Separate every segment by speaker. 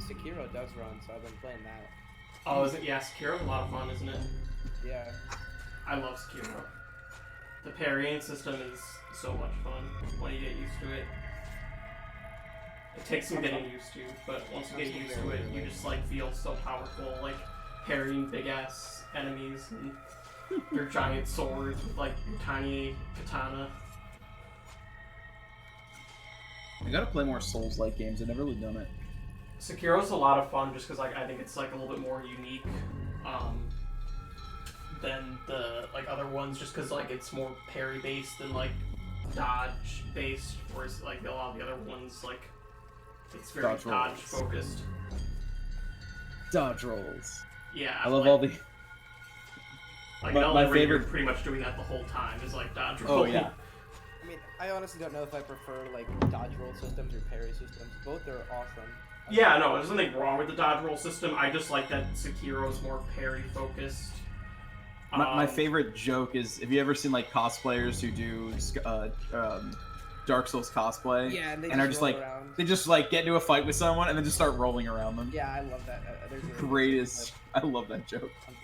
Speaker 1: Sekiro does run, so I've been playing that.
Speaker 2: Oh, is it? Yeah, Sekiro's a lot of fun, isn't it?
Speaker 1: Yeah.
Speaker 2: I love Sekiro. The parrying system is so much fun when you get used to it. It takes some getting used to, but once you get used to it, you just like feel so powerful, like parrying big ass enemies and your giant swords with like your tiny katana.
Speaker 3: I gotta play more Souls-like games. I've never really done it.
Speaker 2: Sekiro's a lot of fun just because like I think it's like a little bit more unique than the like other ones, just because like it's more parry based than like dodge based, whereas like a lot of the other ones like it's very dodge focused.
Speaker 3: Dodge rolls.
Speaker 2: Yeah,
Speaker 3: I love
Speaker 2: like,
Speaker 3: all the.
Speaker 2: Like
Speaker 3: my favorite.
Speaker 2: You're pretty much doing that the whole time is like dodge roll.
Speaker 3: Oh yeah.
Speaker 1: I mean, I honestly don't know if I prefer like dodge roll systems or parry systems. Both are awesome.
Speaker 2: Yeah, no, there's nothing wrong with the dodge roll system. I just like that Sekiro's more parry focused.
Speaker 3: My favorite joke is, have you ever seen like cosplayers who do Dark Souls cosplay?
Speaker 1: Yeah, and
Speaker 3: are just like
Speaker 1: around.
Speaker 3: they just like get into a fight with someone and then just start rolling around them.
Speaker 1: Yeah, I love that. There's a
Speaker 3: Greatest. I love that joke.
Speaker 1: I'm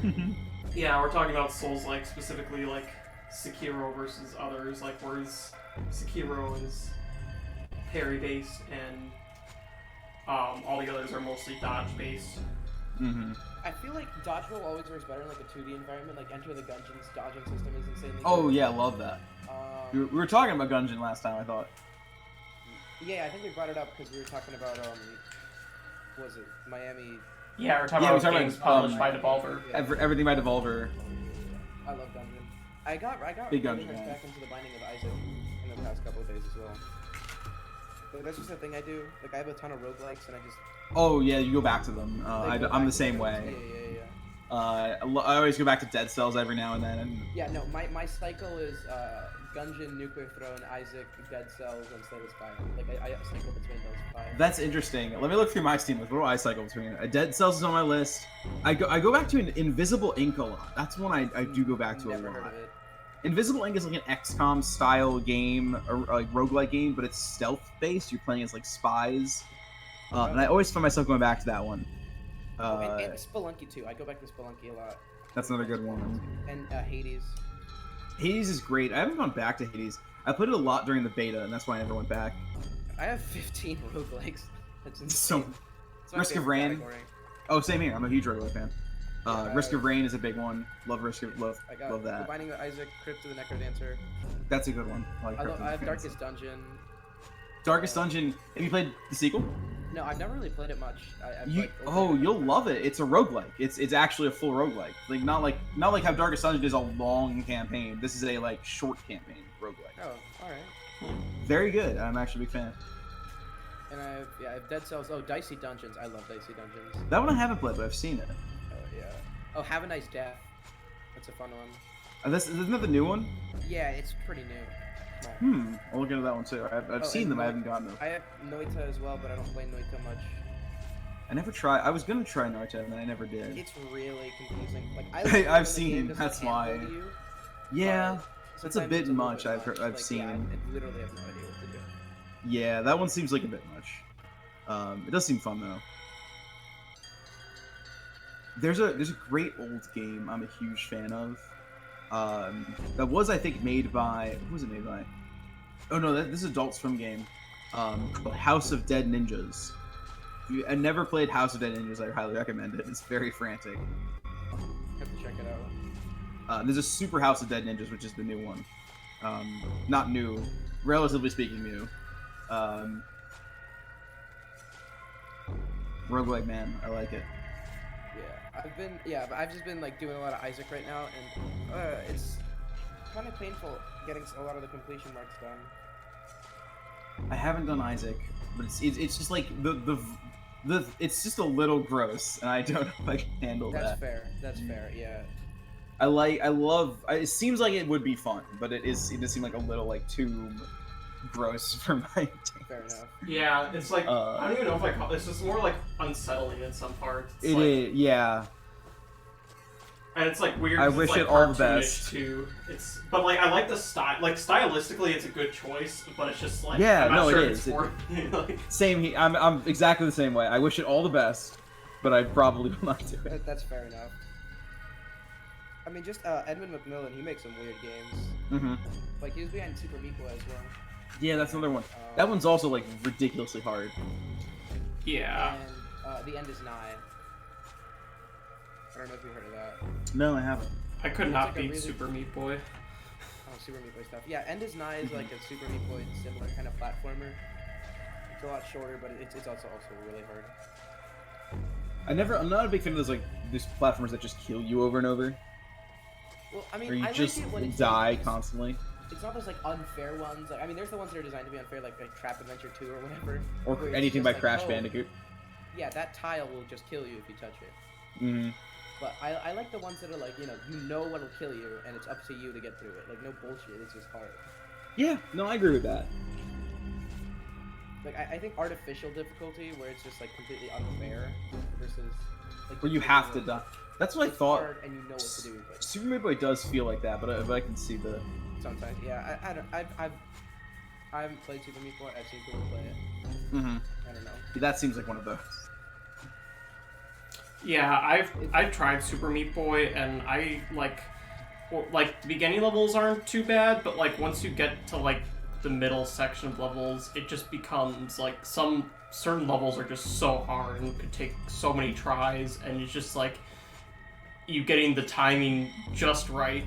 Speaker 1: thinking of.
Speaker 2: Yeah, we're talking about Souls like specifically like Sekiro versus others, like whereas Sekiro is parry based and all the others are mostly dodge based.
Speaker 3: Mm-hmm.
Speaker 1: I feel like dodge roll always works better in like a 2D environment. Like Enter the Gungeon's dodging system is insanely
Speaker 3: Oh
Speaker 1: good.
Speaker 3: yeah, love that. We were talking about Gungeon last time, I thought.
Speaker 1: Yeah, I think we brought it up because we were talking about what was it Miami?
Speaker 2: Yeah, we're talking about games published by Devolver.
Speaker 1: Yeah.
Speaker 3: Everything by Devolver.
Speaker 1: I love Gungeon. I got
Speaker 3: Big
Speaker 1: really
Speaker 3: Gungeon,
Speaker 1: much
Speaker 3: man.
Speaker 1: back into the Binding of Isaac in the past couple of days as well. But that's just the thing I do. Like I have a ton of roguelikes and I just.
Speaker 3: Oh yeah, you go back to them. I'm the same way.
Speaker 1: Yeah.
Speaker 3: I always go back to Dead Cells every now and then. And...
Speaker 1: Yeah, no, my cycle is Gungeon, Nuclear Throne, Isaac, Dead Cells, and Slay the Spire. Like I cycle between those 5.
Speaker 3: That's interesting. Let me look through my Steam list. What do I cycle between? Dead Cells is on my list. I go back to an Invisible Ink a lot. That's one I do go back to
Speaker 1: Never
Speaker 3: a
Speaker 1: heard
Speaker 3: lot.
Speaker 1: of it.
Speaker 3: Invisible Ink is like an XCOM style game, or like roguelike game, but it's stealth based. You're playing as like spies, and I always find myself going back to that one.
Speaker 1: And Spelunky too. I go back to Spelunky a lot.
Speaker 3: That's another good one.
Speaker 1: And Hades.
Speaker 3: Hades is great. I haven't gone back to Hades. I played it a lot during the beta, and that's why I never went back.
Speaker 1: I have 15 roguelikes. That's insane.
Speaker 3: So,
Speaker 1: It's my
Speaker 3: Risk of
Speaker 1: favorite
Speaker 3: Rain.
Speaker 1: category.
Speaker 3: Oh, same here. I'm a huge roguelike fan.
Speaker 1: Yeah,
Speaker 3: Risk of Rain is a big one. Love Risk of love
Speaker 1: I got
Speaker 3: love
Speaker 1: The
Speaker 3: that.
Speaker 1: Binding of Isaac, Crypt of the Necrodancer.
Speaker 3: That's a good one. I
Speaker 1: I have Darkest Dungeon.
Speaker 3: Darkest Dungeon. Have you played the sequel?
Speaker 1: No, I've never really played it much.
Speaker 3: You'll love it. It's a roguelike. It's actually a full roguelike. Like not like how Darkest Dungeon is a long campaign. This is a like short campaign roguelike.
Speaker 1: Oh, all right.
Speaker 3: Very good. I'm actually a big fan.
Speaker 1: And I have Dead Cells. Oh, Dicey Dungeons. I love Dicey Dungeons.
Speaker 3: That one I haven't played, but I've seen it.
Speaker 1: Oh yeah. Oh, Have a Nice Death. That's a fun one.
Speaker 3: Isn't that the new one?
Speaker 1: Yeah, it's pretty new.
Speaker 3: I'll look into that one too. I've seen them. I haven't gotten them.
Speaker 1: I have Noita as well, but I don't play Noita much.
Speaker 3: I never tried. I was gonna try Naruto, and then I never did.
Speaker 1: It's really confusing. Like
Speaker 3: I've seen. That's why. Yeah, that's a bit much. I've seen.
Speaker 1: Yeah, I literally have no idea what to do.
Speaker 3: Yeah, that one seems like a bit much. It does seem fun though. There's a great old game I'm a huge fan of. That was I think made by who was it made by? Oh no, this is an Adult Swim game. Called House of Dead Ninjas. If you never played House of Dead Ninjas, I highly recommend it. It's very frantic.
Speaker 1: Have to check it out.
Speaker 3: There's a Super House of Dead Ninjas, which is the new one. Not new, relatively speaking new. Roguelike, man, I like it.
Speaker 1: I've just been like doing a lot of Isaac right now, and it's kind of painful getting a lot of the completion marks done.
Speaker 3: I haven't done Isaac, but it's just like the it's just a little gross, and I don't know if I can handle that.
Speaker 1: That's fair. Yeah.
Speaker 3: I love. It seems like it would be fun, but it does seem like a little like too gross for my taste.
Speaker 1: Fair enough.
Speaker 2: Yeah, it's like I don't even know if I call it's just more like unsettling in some parts. It's
Speaker 3: It
Speaker 2: like,
Speaker 3: is, yeah.
Speaker 2: And it's like weird.
Speaker 3: I
Speaker 2: 'cause
Speaker 3: wish
Speaker 2: it's, like,
Speaker 3: it all the
Speaker 2: cartoonish,
Speaker 3: best.
Speaker 2: Too. But like I like the style. Like stylistically, it's a good choice. But it's just like
Speaker 3: Yeah,
Speaker 2: I'm not
Speaker 3: no,
Speaker 2: sure
Speaker 3: it
Speaker 2: if it's
Speaker 3: is.
Speaker 2: for me. Like,
Speaker 3: Same. I'm exactly the same way. I wish it all the best, but I probably will not do it.
Speaker 1: That's fair enough. I mean, just Edmund McMillan, he makes some weird games.
Speaker 3: Mm-hmm.
Speaker 1: Like, he was behind Super Meat Boy as well.
Speaker 3: Yeah, that's another one. That one's also like ridiculously hard.
Speaker 2: yeah.
Speaker 1: And The End Is Nigh. I don't know if you heard of that.
Speaker 3: No, I haven't.
Speaker 2: I could
Speaker 1: It's
Speaker 2: not
Speaker 1: like a
Speaker 2: beat
Speaker 1: really-
Speaker 2: Super Meat Boy.
Speaker 1: Oh, Super Meat Boy stuff. Yeah, End Is Nigh is like a Super Meat Boy similar kind of platformer. It's a lot shorter, but it's also really hard.
Speaker 3: I'm not a big fan of those these platformers that just kill you over and over,
Speaker 1: Well, I mean,
Speaker 3: or you
Speaker 1: I
Speaker 3: just
Speaker 1: like it when it's
Speaker 3: die
Speaker 1: like,
Speaker 3: constantly.
Speaker 1: It's not those like unfair ones. Like, I mean, there's the ones that are designed to be unfair, like Trap Adventure 2 or whatever.
Speaker 3: Or
Speaker 1: where it's
Speaker 3: anything
Speaker 1: just
Speaker 3: by
Speaker 1: like,
Speaker 3: Crash
Speaker 1: oh,
Speaker 3: Bandicoot.
Speaker 1: Yeah, that tile will just kill you if you touch it.
Speaker 3: Mm-hmm.
Speaker 1: But I like the ones that are like, you know what'll kill you, and it's up to you to get through it. Like, no bullshit, it's just hard.
Speaker 3: Yeah, no, I agree with that.
Speaker 1: Like, I think artificial difficulty, where it's just like completely unfair, versus like
Speaker 3: Where you have to die. That's what I
Speaker 1: it's
Speaker 3: thought.
Speaker 1: hard and you know what to do. But
Speaker 3: Super Meat Boy does feel like that, but I can see the.
Speaker 1: sometimes, yeah, I haven't played Super Meat Boy. I've seen people play it.
Speaker 3: Mm-hmm.
Speaker 1: I don't know.
Speaker 3: That seems like one of those.
Speaker 2: Yeah, I've tried Super Meat Boy, and I like the beginning levels aren't too bad, but like once you get to like the middle section of levels, it just becomes like some certain levels are just so hard and could take so many tries, and it's just like you getting the timing just right.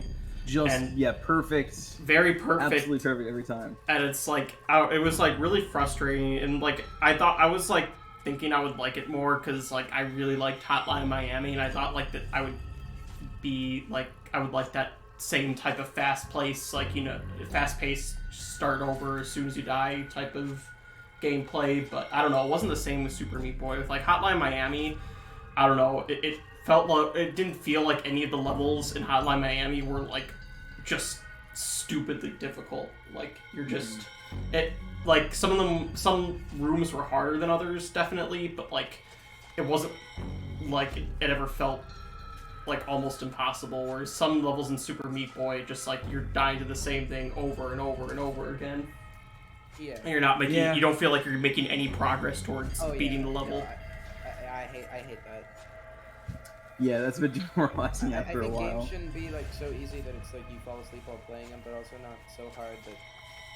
Speaker 3: Perfect.
Speaker 2: Very perfect.
Speaker 3: Absolutely perfect every time.
Speaker 2: And it's like it was like really frustrating, and like I was like thinking I would like it more because like I really liked Hotline Miami, and I thought like that I would like that same type of fast paced start over as soon as you die type of gameplay. But I don't know, it wasn't the same with Super Meat Boy. With like Hotline Miami, I don't know, it felt like it didn't feel like any of the levels in Hotline Miami were like just stupidly difficult. Like you're just it like some rooms were harder than others definitely, but like it wasn't like it ever felt like almost impossible, whereas some levels in Super Meat Boy just like you're dying to the same thing over and over and over again.
Speaker 1: Yeah.
Speaker 2: And you're not making you don't feel like you're making any progress towards beating the level.
Speaker 1: Yeah, I hate that.
Speaker 3: Yeah, that's been demoralizing
Speaker 1: I
Speaker 3: after a
Speaker 1: think
Speaker 3: while.
Speaker 1: games shouldn't be like so easy that it's like you fall asleep while playing them, but also not so hard that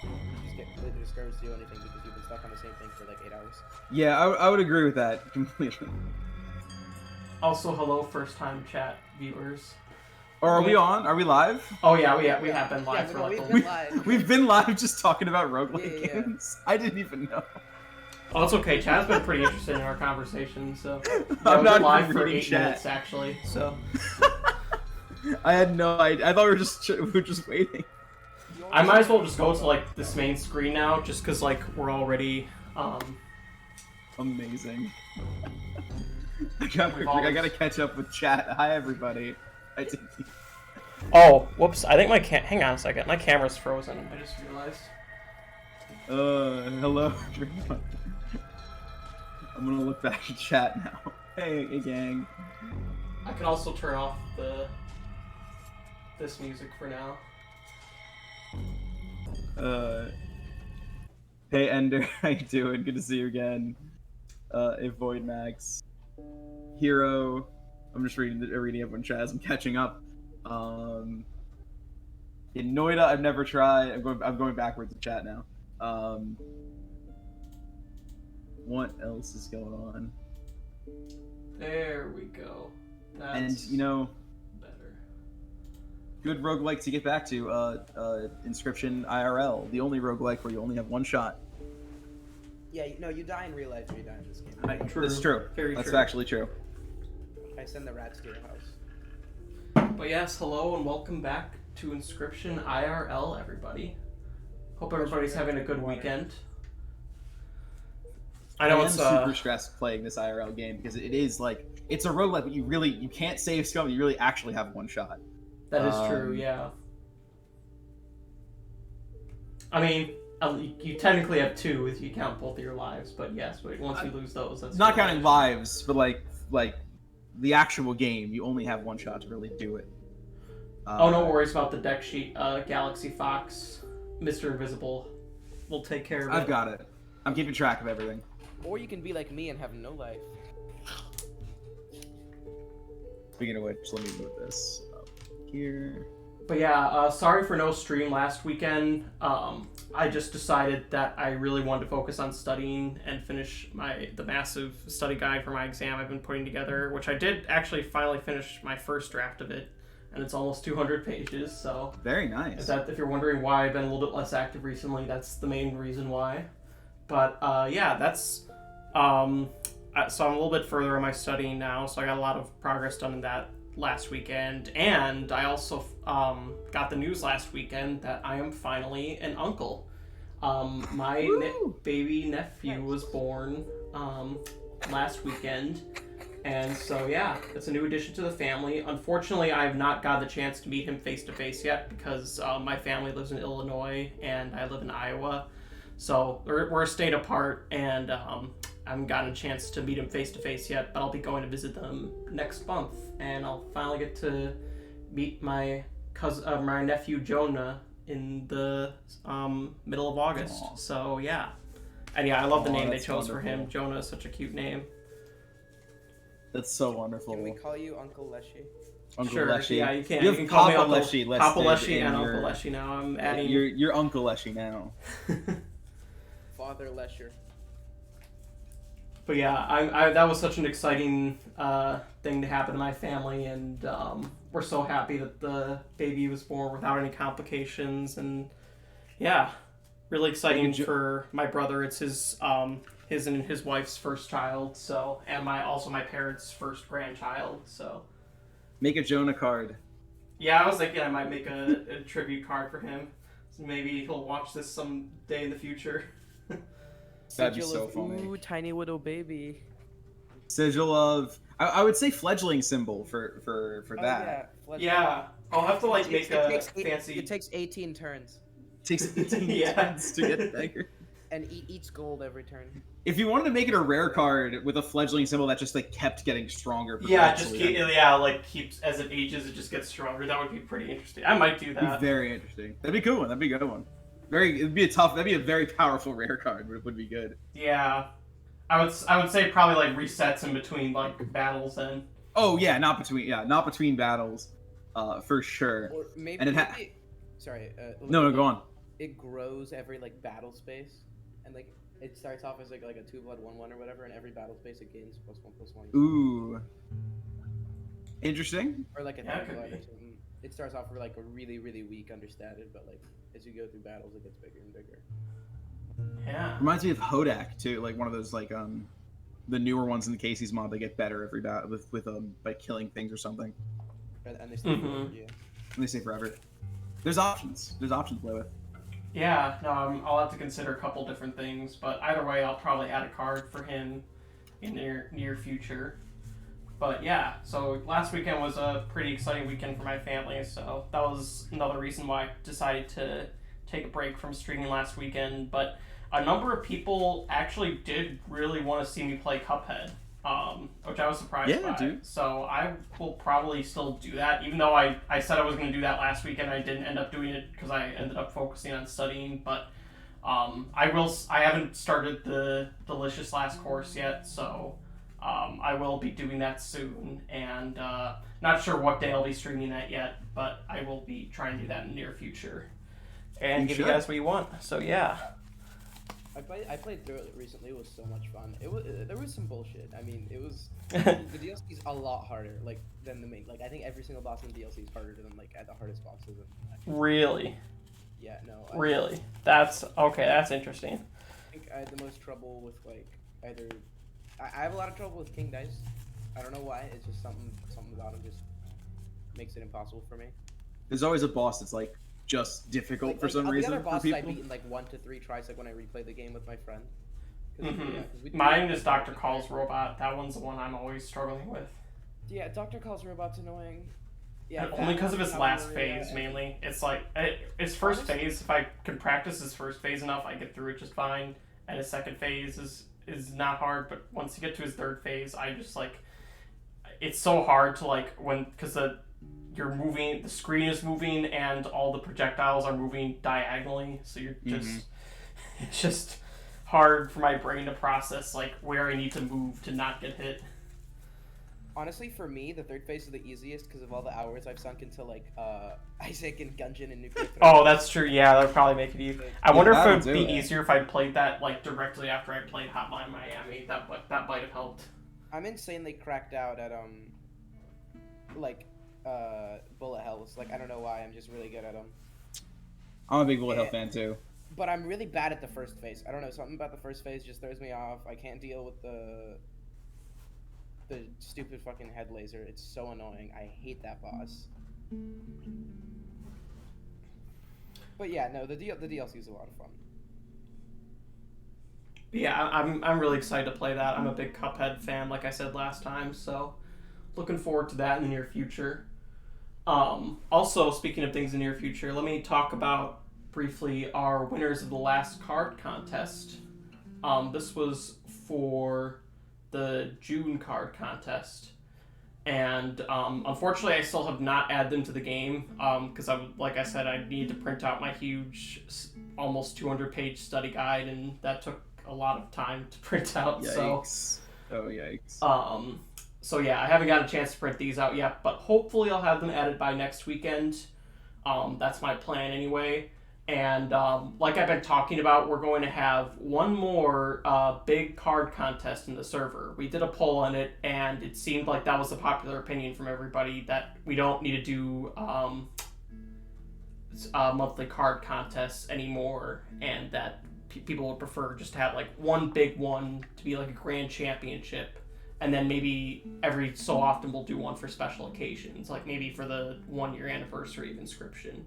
Speaker 1: you just get completely discouraged to do anything because you've been stuck on the same thing for like 8 hours.
Speaker 3: Yeah, I would agree with that completely.
Speaker 2: Also, hello first time chat viewers.
Speaker 3: Or are we on? Are we live?
Speaker 2: Oh yeah, we have been live for like
Speaker 1: we've been live.
Speaker 3: We've been live just talking about roguelike
Speaker 1: Yeah.
Speaker 3: games. I didn't even know.
Speaker 2: Oh, it's okay. Chat's been pretty interested in our conversation, so
Speaker 3: I'm not
Speaker 2: live
Speaker 3: even
Speaker 2: for
Speaker 3: reading
Speaker 2: 8
Speaker 3: chat.
Speaker 2: minutes actually. So
Speaker 3: I had no idea. I thought we were just waiting.
Speaker 2: I might as well just go to like this main screen now, just because like we're already
Speaker 3: Amazing. I gotta catch up with chat. Hi everybody. I didn't.
Speaker 2: Oh, whoops! I think hang on a second. My camera's frozen. I just realized.
Speaker 3: Hello everyone. I'm gonna look back at chat now. Hey gang.
Speaker 2: I can also turn off this music for now.
Speaker 3: Hey Ender, how you doing? Good to see you again. Avoid Max. Hero. I'm just reading everyone chat as I'm catching up. In Noida, I've never tried. I'm going backwards in chat now. What else is going on?
Speaker 2: There we go.
Speaker 3: And you know,
Speaker 2: better.
Speaker 3: good roguelike to get back to. Inscryption IRL, the only roguelike where you only have one shot.
Speaker 1: Yeah, no, you die in real life or you die in this game.
Speaker 2: True.
Speaker 3: That's true.
Speaker 2: Very
Speaker 3: That's
Speaker 2: true.
Speaker 3: actually true.
Speaker 1: I send the rats to your house.
Speaker 2: But yes, hello and welcome back to Inscryption IRL, everybody. Hope everybody's having a good weekend. I know
Speaker 3: am
Speaker 2: it's
Speaker 3: super stressed playing this IRL game because it is like it's a roguelike, but you can't save scum. You really actually have one shot.
Speaker 2: that is true, yeah. I mean, you technically have two if you count both of your lives, but yes, but once you lose those, that's
Speaker 3: Not counting lives, but like the actual game, you only have one shot to really do it.
Speaker 2: Oh, no worries about the deck sheet. Galaxy Fox, MrInvizible will take care of it.
Speaker 3: I've got it. I'm keeping track of everything.
Speaker 1: Or you can be like me and have no life.
Speaker 3: Speaking of which, let me move this up here.
Speaker 2: But yeah, sorry for no stream last weekend. I just decided that I really wanted to focus on studying and finish the massive study guide for my exam I've been putting together, which I did actually finally finish my first draft of it, and it's almost 200 pages, so...
Speaker 3: Very nice.
Speaker 2: If you're wondering why I've been a little bit less active recently, that's the main reason why. But, yeah, that's... so I'm a little bit further in my studying now, so I got a lot of progress done in that last weekend, and I also got the news last weekend that I am finally an uncle. My baby nephew was born last weekend, and so yeah, it's a new addition to the family. Unfortunately, I have not got the chance to meet him face to face yet because my family lives in Illinois and I live in Iowa, so we're a state apart, and I haven't gotten a chance to meet him face to face yet, but I'll be going to visit them next month, and I'll finally get to meet my cousin, my nephew Jonah, in the middle of August.
Speaker 3: Aww.
Speaker 2: So yeah, and yeah, I love the name they
Speaker 3: that's
Speaker 2: chose for him.
Speaker 3: wonderful.
Speaker 2: Jonah is such a cute name.
Speaker 3: That's so wonderful.
Speaker 1: Can we call you Uncle Leshy?
Speaker 3: Uncle
Speaker 2: Sure,
Speaker 3: Leshy.
Speaker 2: yeah, you can.
Speaker 3: You
Speaker 2: You
Speaker 3: have
Speaker 2: can call me
Speaker 3: Papa
Speaker 2: Uncle
Speaker 3: Leshy listed
Speaker 2: Papa Leshy
Speaker 3: in
Speaker 2: and
Speaker 3: your-
Speaker 2: Uncle Leshy now. I'm adding.
Speaker 3: You're Uncle Leshy now.
Speaker 1: Father Lesher.
Speaker 2: But yeah, I that was such an exciting thing to happen to my family, and we're so happy that the baby was born without any complications, and yeah, really exciting for my brother. It's his and his wife's first child, so, and my parents' first grandchild, so.
Speaker 3: Make a Jonah card.
Speaker 2: Yeah, I was thinking I might make a tribute card for him, so maybe he'll watch this someday in the future.
Speaker 3: That'd be
Speaker 1: Sigil
Speaker 3: so
Speaker 1: of,
Speaker 3: funny.
Speaker 1: Ooh, tiny little baby.
Speaker 3: Sigil of... I would say fledgling symbol for that.
Speaker 1: Yeah.
Speaker 2: Yeah, I'll have to like make a
Speaker 1: It
Speaker 2: fancy.
Speaker 1: takes 18 turns.
Speaker 3: Takes 18
Speaker 2: Yeah.
Speaker 3: turns to get the dagger.
Speaker 1: And eats gold every turn.
Speaker 3: If you wanted to make it a rare card with a fledgling symbol that just like kept getting stronger.
Speaker 2: Yeah, just
Speaker 3: perpetually,
Speaker 2: keeps as it ages, it just gets stronger. That would be pretty interesting. I might do
Speaker 3: that'd
Speaker 2: that.
Speaker 3: be very interesting. That'd be a good one. That'd be a good one. That'd be a very powerful rare card, but it would be good.
Speaker 2: Yeah, I would say probably like resets in between like battles then.
Speaker 3: Oh yeah, not between battles, for sure.
Speaker 1: Or maybe.
Speaker 3: And it
Speaker 1: sorry.
Speaker 3: No, go on.
Speaker 1: It grows every like battle space, and like it starts off as like a 2-blood 1/1 or whatever, and every battle space it gains +1/+1.
Speaker 3: Ooh. Interesting.
Speaker 1: Or like a
Speaker 2: Yeah, it
Speaker 1: 3 blood
Speaker 2: could
Speaker 1: or
Speaker 2: be.
Speaker 1: something. It starts off with like a really weak understated, but like as you go through battles, it gets bigger and bigger.
Speaker 2: Yeah.
Speaker 3: Reminds me of Hodak too, like one of those like the newer ones in the Casey's mod. They get better every battle with by killing things or something.
Speaker 1: And they stay
Speaker 2: Mhm.
Speaker 1: for you.
Speaker 3: And they say forever. There's options. There's options to play with.
Speaker 2: Yeah, no, I'll have to consider a couple different things, but either way, I'll probably add a card for him in near future. But yeah, so last weekend was a pretty exciting weekend for my family, so that was another reason why I decided to take a break from streaming last weekend. But a number of people actually did really want to see me play Cuphead, which I was surprised by.
Speaker 3: Dude.
Speaker 2: So I will probably still do that, even though I said I was going to do that last weekend. I didn't end up doing it because I ended up focusing on studying. But I haven't started the Delicious Last Course yet, so I will be doing that soon. And not sure what day I'll be streaming that yet, but I will be trying to do that in the near future and give you guys what you want. So yeah.
Speaker 1: I played through it recently. It was so much fun. There was some bullshit. I mean, it was the DLC is a lot harder than the main. Like I think every single boss in the DLC is harder than at the hardest bosses.
Speaker 2: Really?
Speaker 1: Yeah, no.
Speaker 2: Really? That's okay. That's interesting.
Speaker 1: I think I had the most trouble with either. I have a lot of trouble with King Dice. I don't know why. It's just something about him just makes it impossible for me.
Speaker 3: There's always a boss that's like just difficult for some reason
Speaker 1: The other
Speaker 3: for
Speaker 1: bosses
Speaker 3: people.
Speaker 1: I beat in 1 to 3 tries when I replay the game with my friend.
Speaker 2: Mine is Dr. Call's robot. That one's the one I'm always struggling with.
Speaker 1: Yeah, Dr. Call's robot's annoying.
Speaker 2: Yeah, only because of his last phase, mainly. It's like, his first phase, if I can practice his first phase enough, I get through it just fine. And his second phase is not hard, but once you get to his third phase, I just it's so hard to like because you're moving, the screen is moving, and all the projectiles are moving diagonally, so you're just it's just hard for my brain to process like where I need to move to not get hit.
Speaker 1: Honestly, for me, the third phase is the easiest because of all the hours I've sunk into like Isaac and Gungeon and Nuclear Threat.
Speaker 2: Oh, that's true. Yeah, that would probably make it easy. I wonder if it would be
Speaker 3: it.
Speaker 2: easier if I played that like directly after I played Hotline Miami. That might have helped.
Speaker 1: I'm insanely cracked out at bullet hells. Like I don't know why, I'm just really good at them.
Speaker 3: I'm a big bullet hell fan too.
Speaker 1: But I'm really bad at the first phase. I don't know, something about the first phase just throws me off. I can't deal with the stupid fucking head laser. It's so annoying. I hate that boss. But yeah, no, the DLC is a lot of fun.
Speaker 2: Yeah, I'm really excited to play that. I'm a big Cuphead fan, like I said last time, so looking forward to that in the near future. Also, speaking of things in the near future, let me talk about briefly our winners of the last card contest. This was for the June card contest, and unfortunately I still have not added them to the game because like I said, I need to print out my huge almost 200-page study guide, and that took a lot of time to print out.
Speaker 3: Yikes. Oh yikes.
Speaker 2: So yeah, I haven't got a chance to print these out yet, but hopefully I'll have them added by next weekend. That's my plan anyway. And like I've been talking about, we're going to have one more big card contest in the server. We did a poll on it, and it seemed like that was a popular opinion from everybody, that we don't need to do monthly card contests anymore, and that people would prefer just to have like one big one to be like a grand championship, and then maybe every so often we'll do one for special occasions, like maybe for the 1-year anniversary of Inscryption.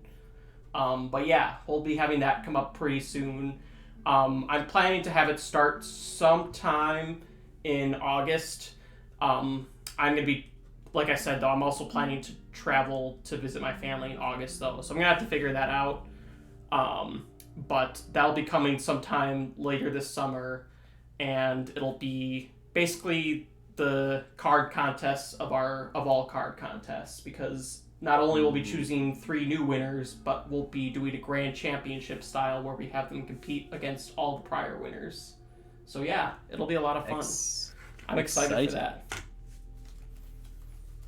Speaker 2: But yeah, we'll be having that come up pretty soon. I'm planning to have it start sometime in August. I'm going to be, like I said, though, I'm also planning to travel to visit my family in August, though, so I'm going to have to figure that out. But that'll be coming sometime later this summer, and it'll be basically the card contests of all card contests, because not only will we be choosing 3 new winners, but we'll be doing a grand championship style where we have them compete against all the prior winners. So yeah, it'll be a lot of fun. I'm excited for that.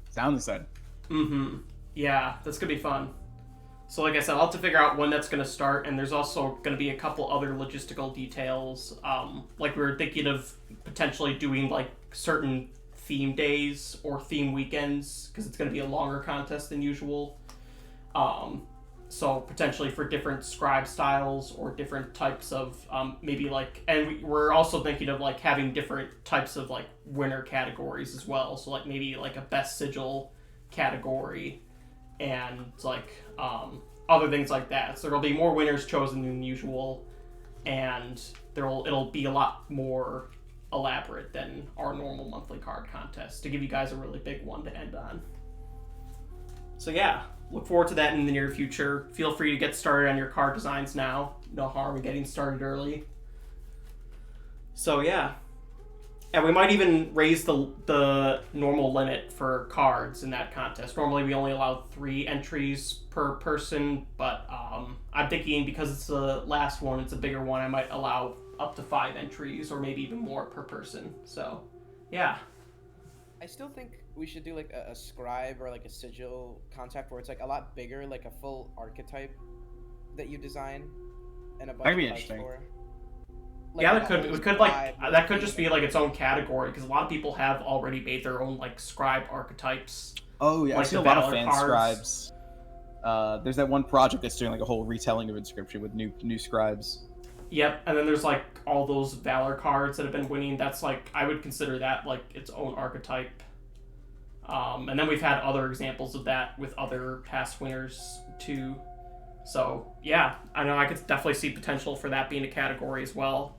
Speaker 3: Sounds exciting.
Speaker 2: Yeah, that's gonna be fun. So like I said, I'll have to figure out when that's going to start, and there's also going to be a couple other logistical details. Like we were thinking of potentially doing like certain theme days or theme weekends, because it's going to be a longer contest than usual. So potentially for different scribe styles or different types of maybe like, and we're also thinking of like having different types of like winner categories as well. So like maybe like a best sigil category, and like other things like that. So there'll be more winners chosen than usual, and it'll be a lot more elaborate than our normal monthly card contest, to give you guys a really big one to end on. So yeah, look forward to that in the near future. Feel free to get started on your card designs now. No harm in getting started early. So yeah. And we might even raise the normal limit for cards in that contest. Normally we only allow 3 entries per person, but I'm thinking because it's the last one, it's a bigger one, I might allow up to 5 entries, or maybe even more per person. So, yeah.
Speaker 1: I still think we should do like a scribe or like a sigil concept where it's like a lot bigger, like a full archetype that you design and a bunch of cards for.
Speaker 2: Like yeah, that could just be like its own category, because a lot of people have already made their own like scribe archetypes.
Speaker 3: Oh yeah, like I see a lot of fan scribes. There's that one project that's doing like a whole retelling of Inscryption with new scribes.
Speaker 2: Yep, and then there's like all those Valor cards that have been winning. That's like, I would consider that like its own archetype. And then we've had other examples of that with other past winners too. So yeah, I know I could definitely see potential for that being a category as well.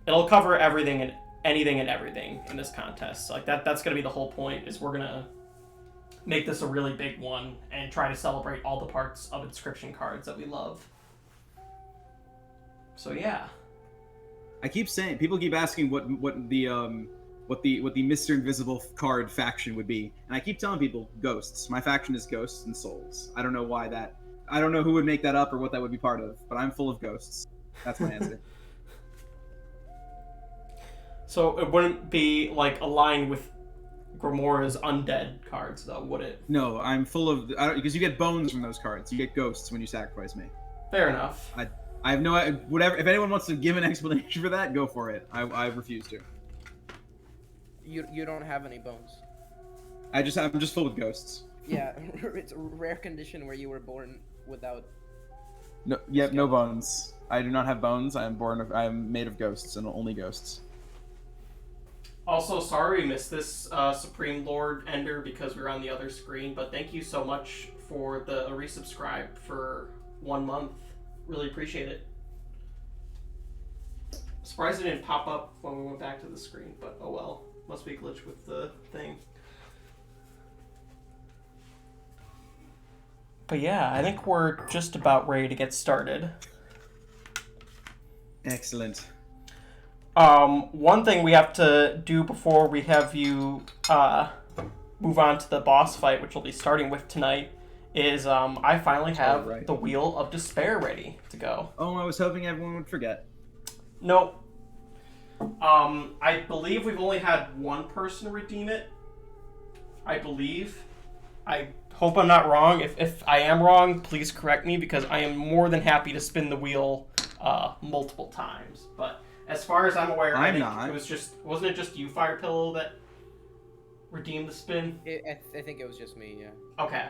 Speaker 2: It'll cover everything and anything and everything in this contest. Like that's gonna be the whole point, is we're gonna make this a really big one and try to celebrate all the parts of Inscryption cards that we love. So yeah.
Speaker 3: I keep saying, people keep asking what the what the MrInvizible card faction would be, and I keep telling people ghosts. My faction is ghosts and souls. I don't know why that. I don't know who would make that up or what that would be part of, but I'm full of ghosts. That's my answer.
Speaker 2: So it wouldn't be like aligned with Grimora's undead cards, though, would it?
Speaker 3: No, I'm full of because you get bones from those cards. You get ghosts when you sacrifice me.
Speaker 2: Fair enough.
Speaker 3: I have no whatever. If anyone wants to give an explanation for that, go for it. I refuse to.
Speaker 1: You don't have any bones.
Speaker 3: I'm just full with ghosts.
Speaker 1: Yeah, it's a rare condition where you were born without.
Speaker 3: No, yep, no bones. I do not have bones. I am made of ghosts and only ghosts.
Speaker 2: Also, sorry we missed this Supreme Lord Ender because we were on the other screen, but thank you so much for the resubscribe for 1 month. Really appreciate it. Surprised it didn't pop up when we went back to the screen, but oh well. Must be a glitch with the thing. But yeah, I think we're just about ready to get started.
Speaker 3: Excellent.
Speaker 2: One thing we have to do before we have you move on to the boss fight, which we'll be starting with tonight, is I finally have the Wheel of Despair ready to go.
Speaker 3: Oh, I was hoping everyone would forget.
Speaker 2: Nope. I believe we've only had one person redeem it. I believe. I hope I'm not wrong. If I am wrong, please correct me, because I am more than happy to spin the wheel multiple times. But as far as I'm aware, I think it was wasn't it just you, Fire Pillow, that redeemed the spin?
Speaker 1: I think it was just me, yeah.
Speaker 2: Okay.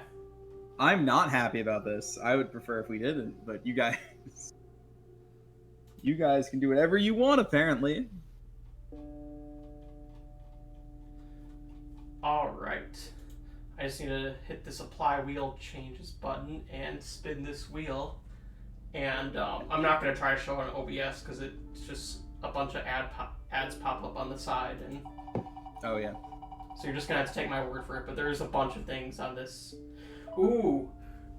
Speaker 3: I'm not happy about this. I would prefer if we didn't, but you guys can do whatever you want, apparently.
Speaker 2: Alright. I just need to hit this apply wheel changes button and spin this wheel. And I'm not going to try to show it on OBS because it's just a bunch of ads pop up on the side. And
Speaker 3: oh, yeah.
Speaker 2: So you're just going to have to take my word for it. But there's a bunch of things on this. Ooh,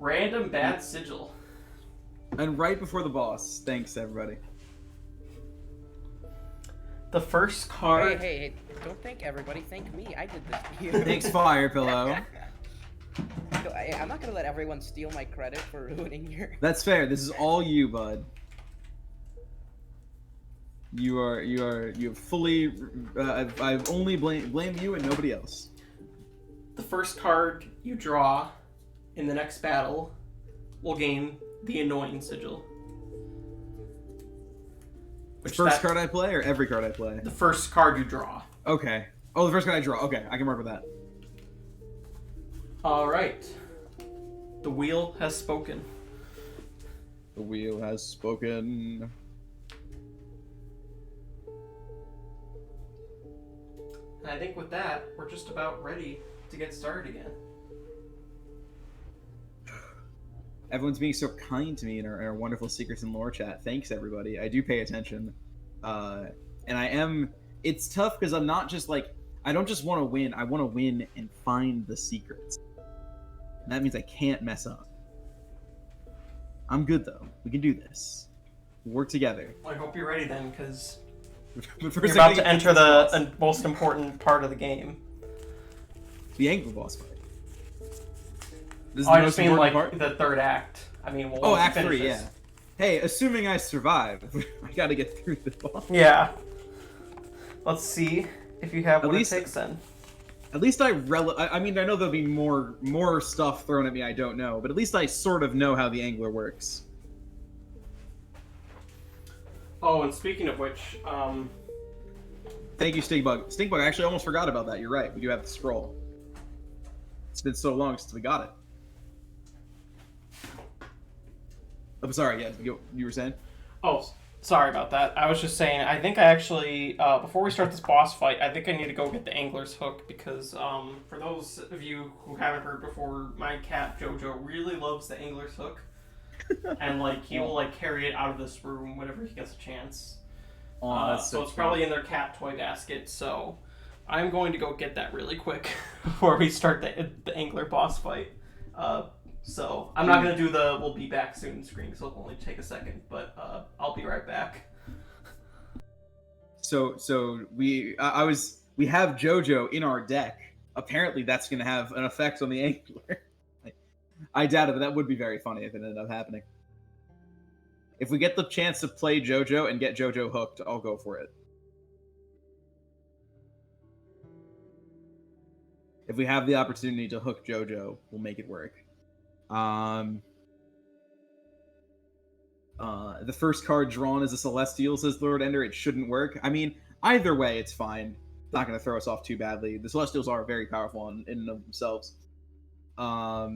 Speaker 2: random bad sigil.
Speaker 3: And right before the boss. Thanks, everybody.
Speaker 2: The first card...
Speaker 1: Hey, don't thank everybody, thank me. I did this to you.
Speaker 3: Thanks, Fire Pillow.
Speaker 1: I'm not gonna let everyone steal my credit for ruining your...
Speaker 3: That's fair. This is all you, bud. You have fully... I've only blamed you and nobody else.
Speaker 2: The first card you draw in the next battle will gain the Annoying Sigil.
Speaker 3: The first card I play, or every card I play?
Speaker 2: The first card you draw.
Speaker 3: Okay. Oh, the first card I draw. Okay, I can work with that.
Speaker 2: Alright. The wheel has spoken.
Speaker 3: The wheel has spoken.
Speaker 2: And I think with that, we're just about ready to get started again.
Speaker 3: Everyone's being so kind to me in our wonderful Secrets and Lore chat. Thanks, everybody. I do pay attention. And I am... It's tough because I'm not just like... I don't just want to win. I want to win and find the secrets. And that means I can't mess up. I'm good, though. We can do this. We'll work together.
Speaker 2: Well, I hope you're ready then, because
Speaker 3: you're
Speaker 2: about to enter the most important part of the game.
Speaker 3: The Angler boss fight.
Speaker 2: I just mean like the third act. I mean, we'll
Speaker 3: Act 3, yeah. Hey, assuming I survive, I gotta get through the boss.
Speaker 2: Yeah. Let's see if you have what it takes then.
Speaker 3: At least I mean, I know there'll be more stuff thrown at me I don't know, but at least I sort of know how the Angler works.
Speaker 2: Oh, and speaking of which,
Speaker 3: Thank you, Stinkbug. Stinkbug, I actually almost forgot about that. You're right. We do have the scroll. It's been so long since we got it. I'm sorry, yeah, you were saying?
Speaker 2: Oh, sorry about that. I was just saying, I think I actually, before we start this boss fight, I think I need to go get the Angler's Hook, because, for those of you who haven't heard before, my cat, Jojo, really loves the Angler's Hook. And, like, he will, like, carry it out of this room whenever he gets a chance. So it's probably in their cat toy basket, so I'm going to go get that really quick before we start the Angler boss fight. So I'm not going to do the we'll be back soon screen because it'll only take a second, but I'll be right back.
Speaker 3: So I was we have JoJo in our deck. Apparently, that's going to have an effect on the angler. I doubt it, but that would be very funny if it ended up happening. If we get the chance to play JoJo and get JoJo hooked, I'll go for it. If we have the opportunity to hook JoJo, we'll make it work. The first card drawn is a Celestial, says Lord Ender. It shouldn't work. I mean, either way, it's fine. It's not going to throw us off too badly. The Celestials are very powerful in and of themselves. A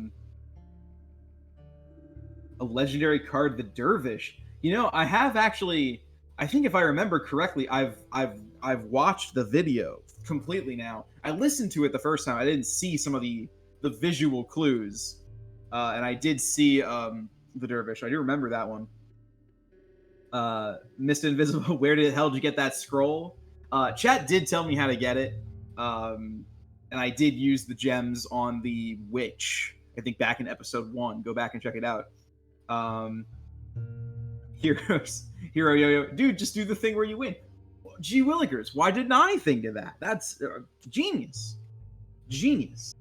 Speaker 3: legendary card, the Dervish. You know, I have actually. I think if I remember correctly, I've watched the video completely now. I listened to it the first time. I didn't see some of the visual clues, and I did see the Dervish. I do remember that one. MrInvizible, where the hell did you get that scroll? Chat did tell me how to get it, and I did use the gems on the witch. I think back in episode 1. Go back and check it out. Hero Yo-Yo, dude, just do the thing where you win. Gee Willikers, why didn't I think of that? That's genius. Genius.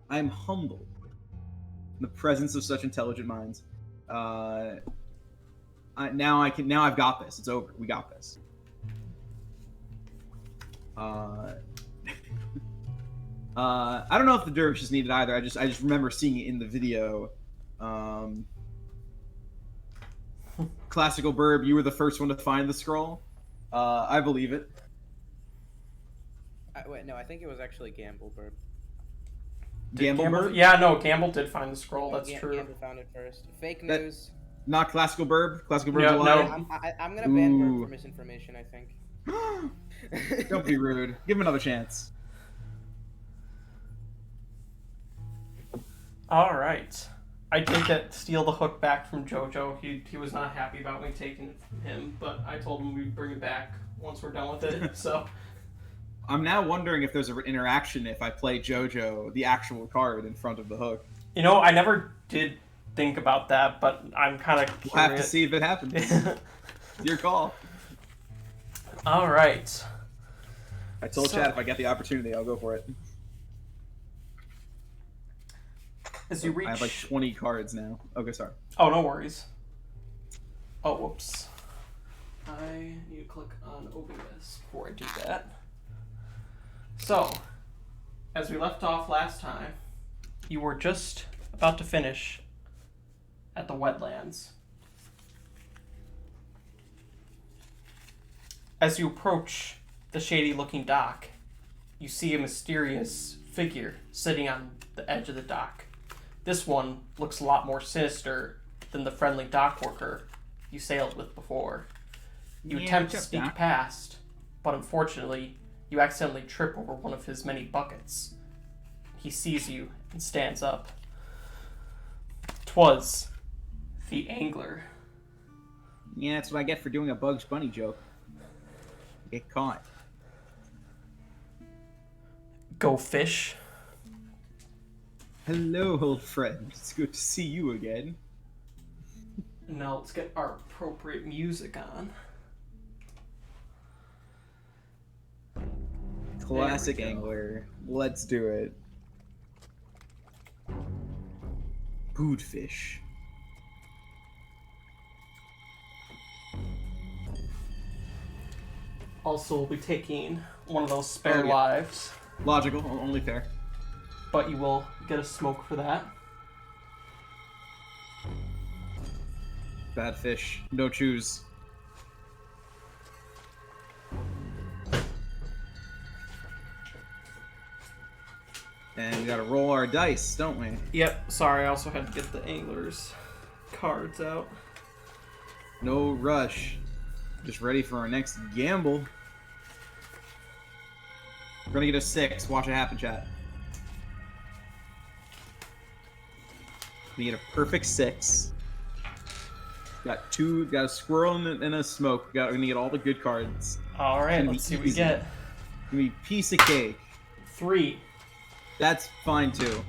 Speaker 3: I'm humbled in the presence of such intelligent minds. Now I've got this. It's over. We got this. I don't know if the Dervish is needed either. I just remember seeing it in the video. Classical Burb, you were the first one to find the scroll. I believe it.
Speaker 1: Wait, no, I think it was actually Gamble Bird.
Speaker 3: Gamble Burb?
Speaker 2: Yeah, no, Gamble did find the scroll. That's true.
Speaker 1: Gamble found it first. Fake news.
Speaker 3: Not Classical Burb? Classical Burb's
Speaker 2: No,
Speaker 3: alive?
Speaker 1: I'm gonna ban Bird for misinformation, I think.
Speaker 3: Don't be rude. Give him another chance.
Speaker 2: Alright. I did steal the hook back from JoJo. He was not happy about me taking it from him, but I told him we'd bring it back once we're done with it, so...
Speaker 3: I'm now wondering if there's an interaction if I play JoJo, the actual card, in front of the hook.
Speaker 2: You know, I never did think about that, but I'm kind of curious.
Speaker 3: We'll have to see if it happens. It's your call.
Speaker 2: Alright.
Speaker 3: I told Chad if I get the opportunity, I'll go for it.
Speaker 2: As you reach...
Speaker 3: I have like 20 cards now. Okay, sorry.
Speaker 2: Oh, no worries. Oh, whoops. I need to click on OBS before I do that. So, as we left off last time, you were just about to finish at the wetlands. As you approach the shady-looking dock, you see a mysterious figure sitting on the edge of the dock. This one looks a lot more sinister than the friendly dock worker you sailed with before. You attempt to sneak past, but unfortunately, you accidentally trip over one of his many buckets. He sees you and stands up. 'Twas the angler.
Speaker 3: Yeah, that's what I get for doing a Bugs Bunny joke. Get caught.
Speaker 2: Go fish.
Speaker 3: Hello, old friend. It's good to see you again.
Speaker 2: Now let's get our appropriate music on.
Speaker 3: Classic angler. Let's do it. Good fish.
Speaker 2: Also, we'll be taking one of those spare lives.
Speaker 3: Logical, only fair.
Speaker 2: But you will get a smoke for that.
Speaker 3: Bad fish. No choose. And we gotta roll our dice, don't we?
Speaker 2: Yep, sorry, I also had to get the angler's cards out.
Speaker 3: No rush. Just ready for our next gamble. We're gonna get a 6. Watch it happen, chat. We get a perfect 6. Got a squirrel and a smoke. We're gonna get all the good cards.
Speaker 2: Alright, let's see what we get.
Speaker 3: Gonna be piece of cake.
Speaker 2: 3.
Speaker 3: That's fine too.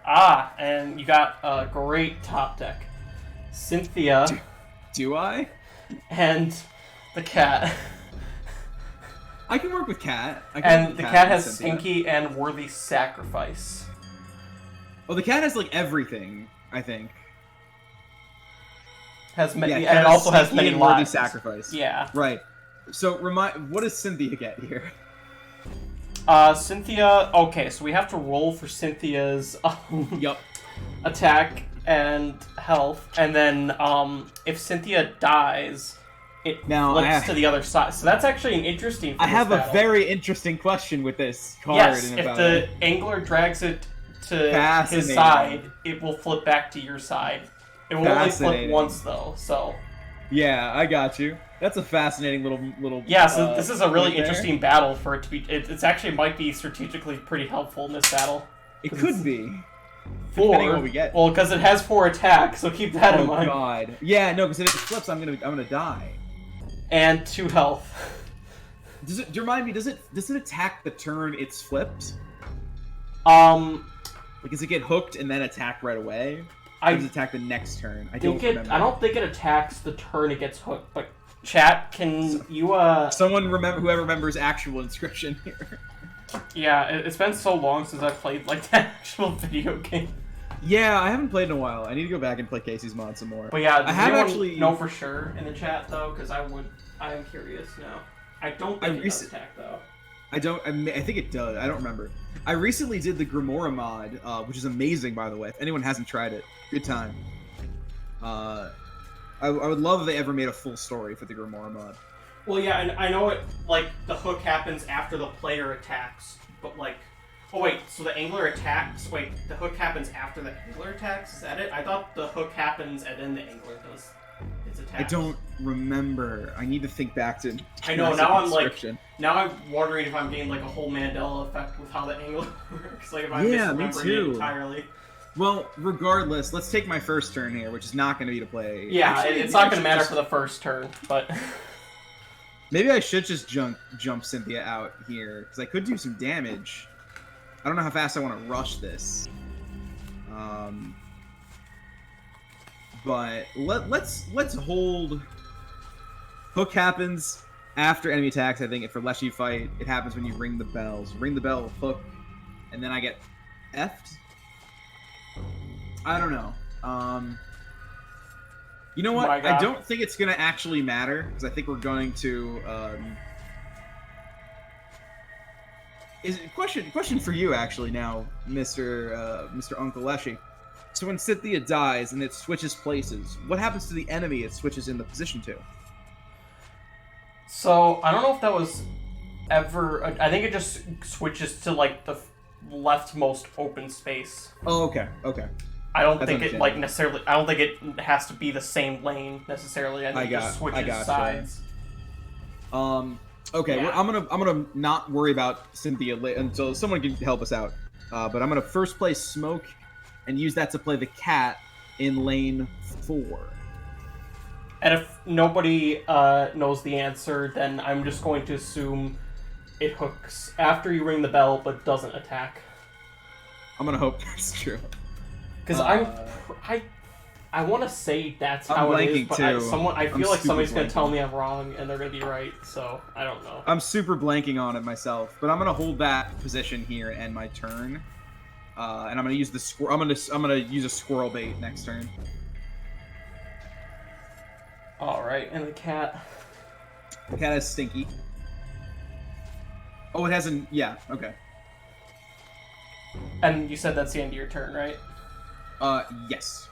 Speaker 2: Ah, and you got a great top deck. Cynthia.
Speaker 3: Do I?
Speaker 2: And The cat.
Speaker 3: I can work with cat.
Speaker 2: And the cat has Stinky and Worthy Sacrifice.
Speaker 3: Oh, the cat has like everything, I think.
Speaker 2: And it also has many
Speaker 3: and
Speaker 2: lives.
Speaker 3: Worthy Sacrifice.
Speaker 2: Yeah.
Speaker 3: Right. So what does Cynthia get here?
Speaker 2: Cynthia. Okay, so we have to roll for Cynthia's
Speaker 3: Yup.
Speaker 2: attack and health, and then if Cynthia dies, it flips to the other side. So that's actually an interesting.
Speaker 3: I have a very interesting question with this card.
Speaker 2: Yes, if the angler drags it to his side, it will flip back to your side. It will only flip once though. So. Yeah,
Speaker 3: I got you. That's a fascinating little.
Speaker 2: Yeah, so this is a really interesting battle for it to be. It's actually might be strategically pretty helpful in this battle.
Speaker 3: It could be.
Speaker 2: 4.
Speaker 3: Depending on what we get.
Speaker 2: Well, because it has 4 attacks, so keep that in mind.
Speaker 3: Oh god. Yeah, no, because if it flips, I'm gonna die.
Speaker 2: And 2 health.
Speaker 3: Do you remind me? Does it attack the turn it's flipped?
Speaker 2: Like,
Speaker 3: does it get hooked and then attack right away? Or does it attack the next turn? I don't remember.
Speaker 2: I don't think it attacks the turn it gets hooked. But chat, can you
Speaker 3: whoever remembers actual Inscryption here.
Speaker 2: Yeah, it's been so long since I've played like the actual video game.
Speaker 3: Yeah, I haven't played in a while. I need to go back and play Casey's mod some more.
Speaker 2: But yeah,
Speaker 3: I have actually
Speaker 2: know for sure in the chat though, because I am curious now. I don't think it does attack though.
Speaker 3: I think it does. I don't remember. I recently did the Grimoire mod, which is amazing, by the way. If anyone hasn't tried it, good time. I would love if they ever made a full story for the Grimoire mod.
Speaker 2: Well, yeah, and I know it, like, the hook happens after the player attacks, but, like... Oh, wait, so the angler attacks... Wait, the hook happens after the angler attacks? Is that it? I thought the hook happens and then the angler does its attack.
Speaker 3: I don't remember. I need to think back to...
Speaker 2: I know, now I'm, like... Now I'm wondering if I'm getting, like, a whole Mandela effect with how the angler works. Like, if I'm misremembering it entirely.
Speaker 3: Well, regardless, let's take my first turn here, which is not going to be to play...
Speaker 2: Yeah, actually, it's not going to matter for the first turn, but...
Speaker 3: Maybe I should just jump Cynthia out here, because I could do some damage. I don't know how fast I want to rush this. But let's hold. Hook happens after enemy attacks. I think for Leshy fight, it happens when you ring the bells. Ring the bell, hook, and then I get effed. I don't know. You know what? I don't think it's going to actually matter, because I think we're going to... Question for you, actually, now, Mr. Uncle Leshy. So when Cynthia dies and it switches places, what happens to the enemy it switches in the position to?
Speaker 2: So, I don't know if that was ever... I think it just switches to, like, the leftmost open space.
Speaker 3: Oh, okay.
Speaker 2: I don't think it necessarily. I don't think it has to be the same lane necessarily. I think it just switches sides.
Speaker 3: Okay. Yeah. Well, I'm gonna not worry about Cynthia until someone can help us out. But I'm gonna first play Smoke, and use that to play the cat in lane 4.
Speaker 2: And if nobody knows the answer, then I'm just going to assume it hooks after you ring the bell, but doesn't attack.
Speaker 3: I'm gonna hope that's true.
Speaker 2: Because I want to say that's how it is, but I feel like somebody's going to tell me I'm wrong, and they're going to be right, so I don't know.
Speaker 3: I'm super blanking on it myself, but I'm going to hold that position here and my turn, and I'm going to use the I'm going to use a squirrel bait next turn.
Speaker 2: All right, and the cat.
Speaker 3: The cat has Stinky. Oh, it hasn't. Yeah. Okay.
Speaker 2: And you said that's the end of your turn, right?
Speaker 3: Yes.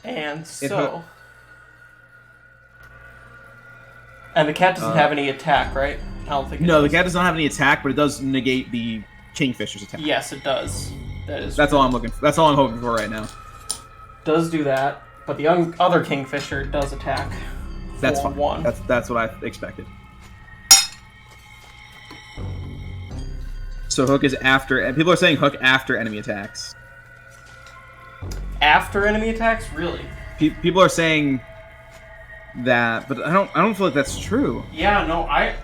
Speaker 2: And so... And the cat doesn't have any attack, right? I don't think it
Speaker 3: No, the cat does not have any attack, but it does negate the Kingfisher's attack.
Speaker 2: Yes, it does.
Speaker 3: That's all I'm looking for. That's all I'm hoping for right now.
Speaker 2: Does do that, but the other Kingfisher does attack.
Speaker 3: That's fine. 1. That's what I expected. So Hook is after, and people are saying Hook after enemy attacks.
Speaker 2: After enemy attacks, really?
Speaker 3: People are saying that, but I don't feel like that's true.
Speaker 2: Yeah, no, I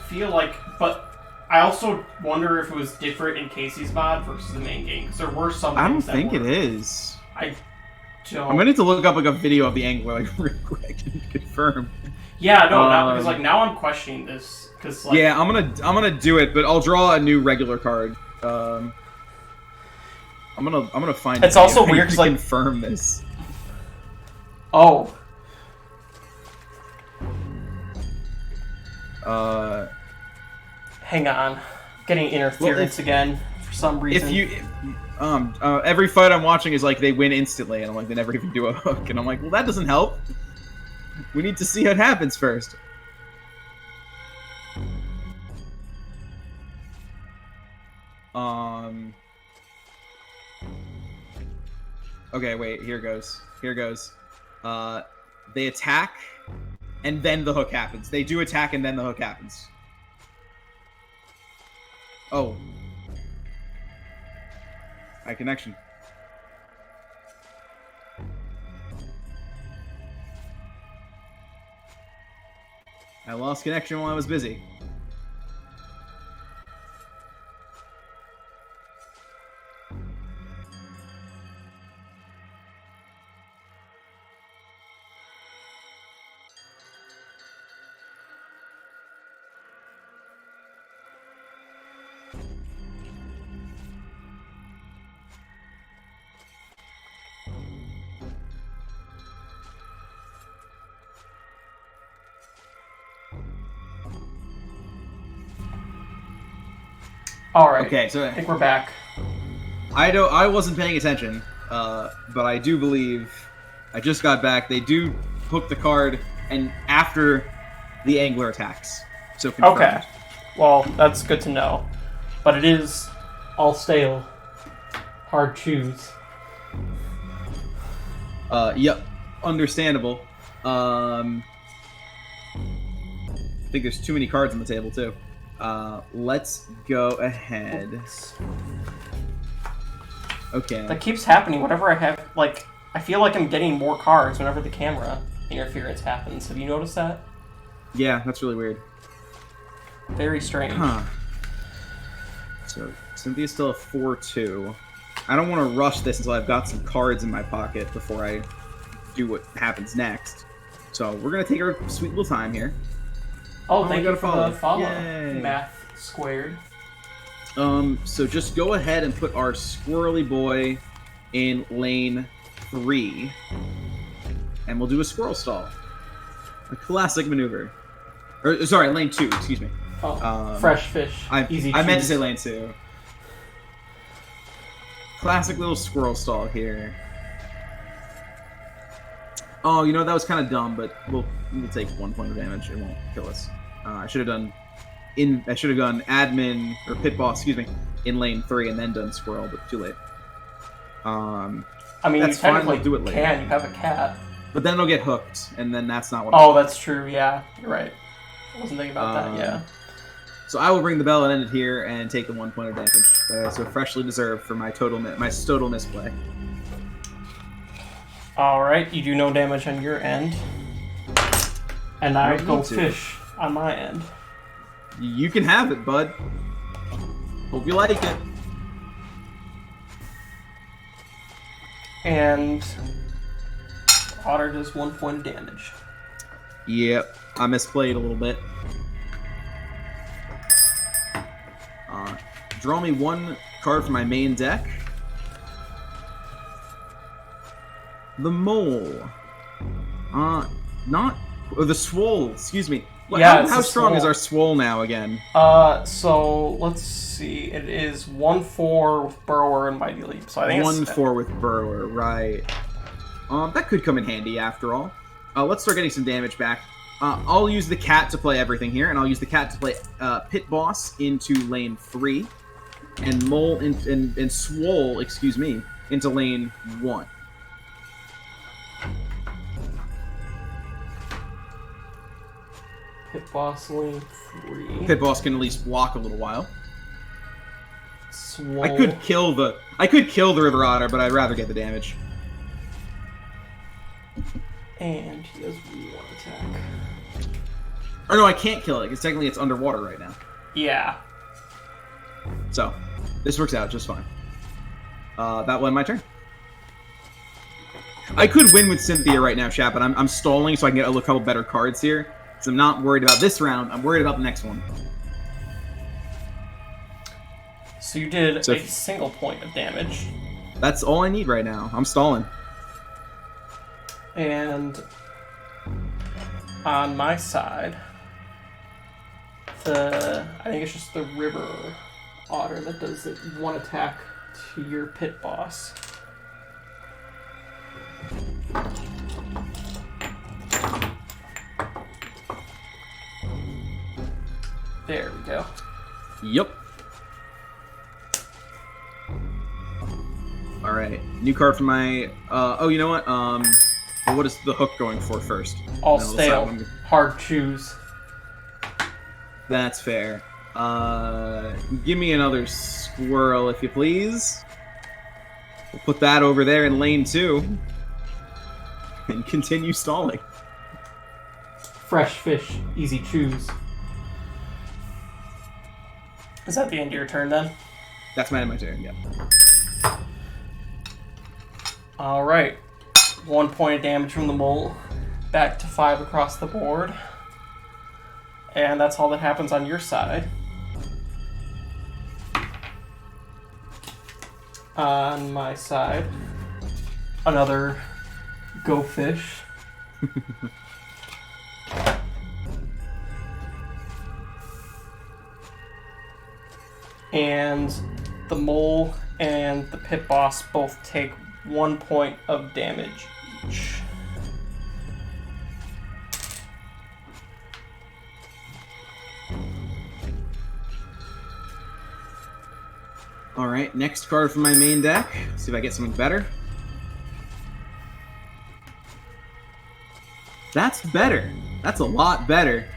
Speaker 2: feel like, but I also wonder if it was different in Casey's mod versus the main game, because there were some
Speaker 3: I don't
Speaker 2: things that
Speaker 3: think it
Speaker 2: were.
Speaker 3: is.
Speaker 2: I don't.
Speaker 3: I'm gonna need to look up like a video of the angler like real quick and confirm.
Speaker 2: Yeah, no, not because like now I'm questioning this because like
Speaker 3: Yeah, I'm gonna do it, but I'll draw a new regular card. I'm gonna find.
Speaker 2: It's
Speaker 3: a
Speaker 2: also
Speaker 3: video
Speaker 2: weird
Speaker 3: to
Speaker 2: 'cause, like-
Speaker 3: confirm this.
Speaker 2: oh hang on, I'm getting interference again for some reason.
Speaker 3: If you, every fight I'm watching is like they win instantly, and I'm like they never even do a hook, and I'm like, well, that doesn't help. We need to see how it happens first. Okay, wait. Here goes. Here goes. They attack, and then the hook happens. They do attack, and then the hook happens. Oh. High connection. I lost connection while I was busy.
Speaker 2: All right.
Speaker 3: Okay, so
Speaker 2: I think we're back.
Speaker 3: I wasn't paying attention, but I do believe I just got back. They do hook the card, and after the angler attacks. So confirmed.
Speaker 2: Okay. Well, that's good to know. But it is all stale. Hard choose.
Speaker 3: Yep, understandable. I think there's too many cards on the table too. Let's go ahead. Okay.
Speaker 2: That keeps happening whenever I have, like, I feel like I'm getting more cards whenever the camera interference happens. Have you noticed that?
Speaker 3: Yeah, that's really weird.
Speaker 2: Very strange.
Speaker 3: Huh. So, Cynthia's still a 4-2. I don't want to rush this until I've got some cards in my pocket before I do what happens next. So, we're going to take our sweet little time here.
Speaker 2: Oh,
Speaker 3: we
Speaker 2: thank
Speaker 3: got
Speaker 2: you
Speaker 3: a
Speaker 2: for
Speaker 3: follow.
Speaker 2: the follow.
Speaker 3: Yay.
Speaker 2: Math squared.
Speaker 3: So just go ahead and put our squirrely boy in lane 3. And we'll do a squirrel stall. A classic maneuver. Or, sorry, lane 2, excuse me.
Speaker 2: Oh, fresh fish. Easy
Speaker 3: I meant to
Speaker 2: choose.
Speaker 3: say lane 2. Classic little squirrel stall here. Oh, you know, that was kind of dumb, but we'll take 1 point of damage. It won't kill us. I should have done admin or pit boss, excuse me, in lane 3 and then done squirrel, but too late.
Speaker 2: I mean,
Speaker 3: that's
Speaker 2: you
Speaker 3: fine,
Speaker 2: technically
Speaker 3: we'll do it later.
Speaker 2: can. You have a cat.
Speaker 3: But then it'll get hooked, and then that's not what.
Speaker 2: Oh, that's true. Yeah, you're right. I wasn't thinking about that. Yeah.
Speaker 3: So I will ring the bell and end it here and take the 1 point of damage. So freshly deserved for my total misplay.
Speaker 2: All right, you do no damage on your end, and I
Speaker 3: don't
Speaker 2: go
Speaker 3: need to.
Speaker 2: fish on my end.
Speaker 3: You can have it, bud. Hope you like it.
Speaker 2: And Otter does 1 point of damage.
Speaker 3: Yep, I misplayed a little bit. Draw me 1 card from my main deck. The mole. The swole, excuse me.
Speaker 2: Yeah,
Speaker 3: How
Speaker 2: it's a
Speaker 3: strong is
Speaker 2: swole.
Speaker 3: our swole now again?
Speaker 2: So let's see. It is 1/4 with Burrower and Mighty Leap. So I think
Speaker 3: 1/4 with Burrower, right. That could come in handy after all. Let's start getting some damage back. I'll use the cat to play everything here, and I'll use the cat to play Pit Boss into lane 3, and Mole and Swole, excuse me, into lane 1.
Speaker 2: Pit Boss lane 3.
Speaker 3: Pit Boss can at least block a little while.
Speaker 2: Swole.
Speaker 3: I could kill the River Otter, but I'd rather get the damage.
Speaker 2: And he has 1 attack.
Speaker 3: Or no, I can't kill it because technically it's underwater right now.
Speaker 2: Yeah.
Speaker 3: So, this works out just fine. That won my turn. I could win with Cynthia right now, chat, but I'm stalling so I can get a couple better cards here. Because I'm not worried about this round, I'm worried about the next one.
Speaker 2: So you did a single point of damage.
Speaker 3: That's all I need right now. I'm stalling.
Speaker 2: And on my side, I think it's just the river otter that does it one attack to your pit boss. There we go.
Speaker 3: Yep. Alright. New card for my... oh, you know what? What is the hook going for first?
Speaker 2: All stale. Hard choose.
Speaker 3: That's fair. Give me another squirrel, if you please. We'll put that over there in lane 2. And continue stalling.
Speaker 2: Fresh fish. Easy choose. Is that the end of your turn, then?
Speaker 3: That's my end of my turn, yeah.
Speaker 2: Alright. 1 point of damage from the mole. Back to 5 across the board. And that's all that happens on your side. On my side, another go fish. And the mole and the pit boss both take 1 point of damage each.
Speaker 3: Alright, next card from my main deck. See if I get something better. That's better. That's a lot better.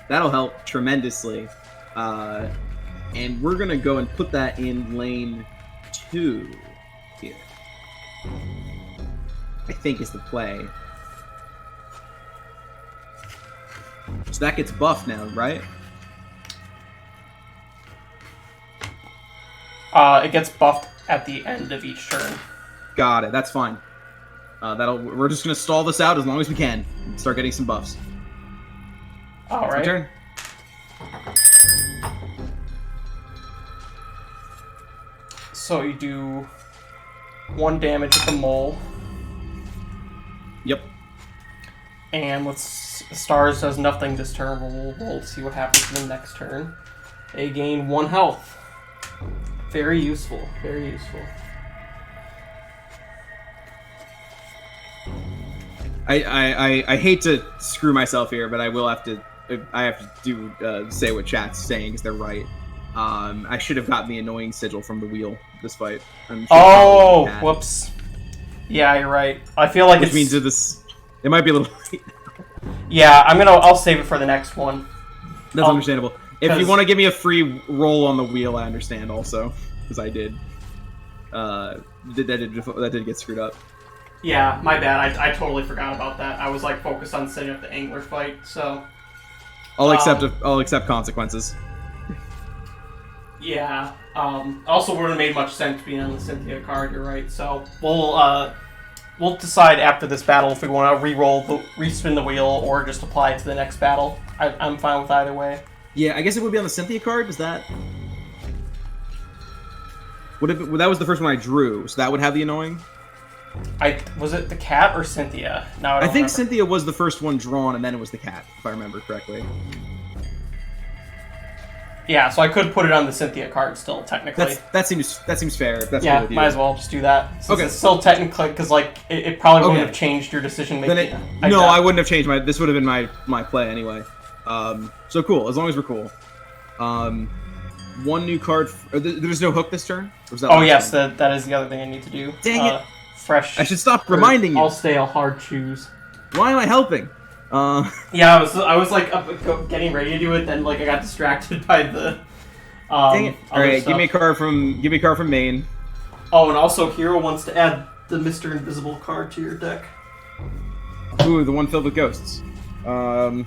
Speaker 3: That'll help tremendously. And we're gonna go and put that in lane 2 here. I think is the play. So that gets buffed now, right?
Speaker 2: It gets buffed at the end of each turn.
Speaker 3: Got it. That's fine. We're just gonna stall this out as long as we can and start getting some buffs.
Speaker 2: All right.
Speaker 3: Turn.
Speaker 2: So you do 1 damage with the mole.
Speaker 3: Yep.
Speaker 2: And with stars does nothing this turn. We'll roll to see what happens in the next turn. They gain 1 health. Very useful. Very useful.
Speaker 3: I hate to screw myself here, but I will have to. I have to do say what chat's saying because they're right. I should have gotten the annoying sigil from the wheel this fight.
Speaker 2: Oh, whoops. Yeah, you're right. I feel like
Speaker 3: which means it might be a little late.
Speaker 2: Yeah, I'll save it for the next one.
Speaker 3: That's understandable. If you want to give me a free roll on the wheel, I understand also, because I did. That did get screwed up.
Speaker 2: Yeah, my bad. I totally forgot about that. I was like focused on setting up the angler fight, so.
Speaker 3: I'll accept consequences.
Speaker 2: Yeah. Also, wouldn't have made much sense being on the Cynthia card. You're right. So we'll decide after this battle if we want to respin the wheel, or just apply it to the next battle. I'm fine with either way.
Speaker 3: Yeah, I guess it would be on the Cynthia card. Is that? That was the first one I drew, so that would have the annoying.
Speaker 2: Was it the cat or Cynthia? No, I don't
Speaker 3: think
Speaker 2: remember.
Speaker 3: Cynthia was the first one drawn, and then it was the cat, if I remember correctly.
Speaker 2: Yeah, so I could put it on the Cynthia card still, technically.
Speaker 3: That seems fair. If that's
Speaker 2: yeah,
Speaker 3: cool with you.
Speaker 2: might as well just do that. Since
Speaker 3: okay.
Speaker 2: It's still technically, because like it probably wouldn't have changed your decision making.
Speaker 3: I wouldn't have changed my. This would have been my play anyway. So cool. As long as we're cool. One new card. There's no hook this turn. Or was that
Speaker 2: yes, that is the other thing I need to do.
Speaker 3: Dang it!
Speaker 2: Fresh.
Speaker 3: I should stop reminding you.
Speaker 2: I'll stay. I'll hard choose.
Speaker 3: Why am I helping?
Speaker 2: Yeah, I was like getting ready to do it, then like I got distracted by the.
Speaker 3: Dang it! All right, give me a card from Maine.
Speaker 2: Oh, and also Hero wants to add the MrInvizible card to your deck.
Speaker 3: Ooh, the one filled with ghosts.
Speaker 2: All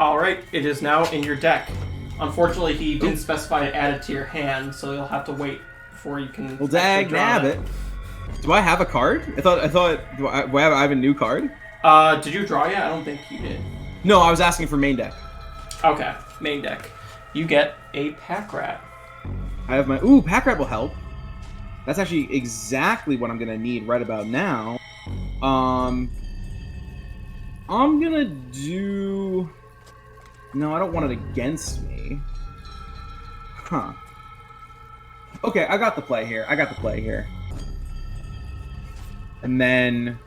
Speaker 2: right, it is now in your deck. Unfortunately, he didn't specify to add it to your hand, so you'll have to wait before you can.
Speaker 3: Well, dag nabbit. Do I have a card? I thought. Do I have a new card?
Speaker 2: Did you draw yet? I don't think you did.
Speaker 3: No, I was asking for main deck.
Speaker 2: Okay, main deck. You get a pack rat.
Speaker 3: I have my. Ooh, pack rat will help. That's actually exactly what I'm gonna need right about now. I'm gonna do. No, I don't want it against me. Huh. Okay, I got the play here. And then,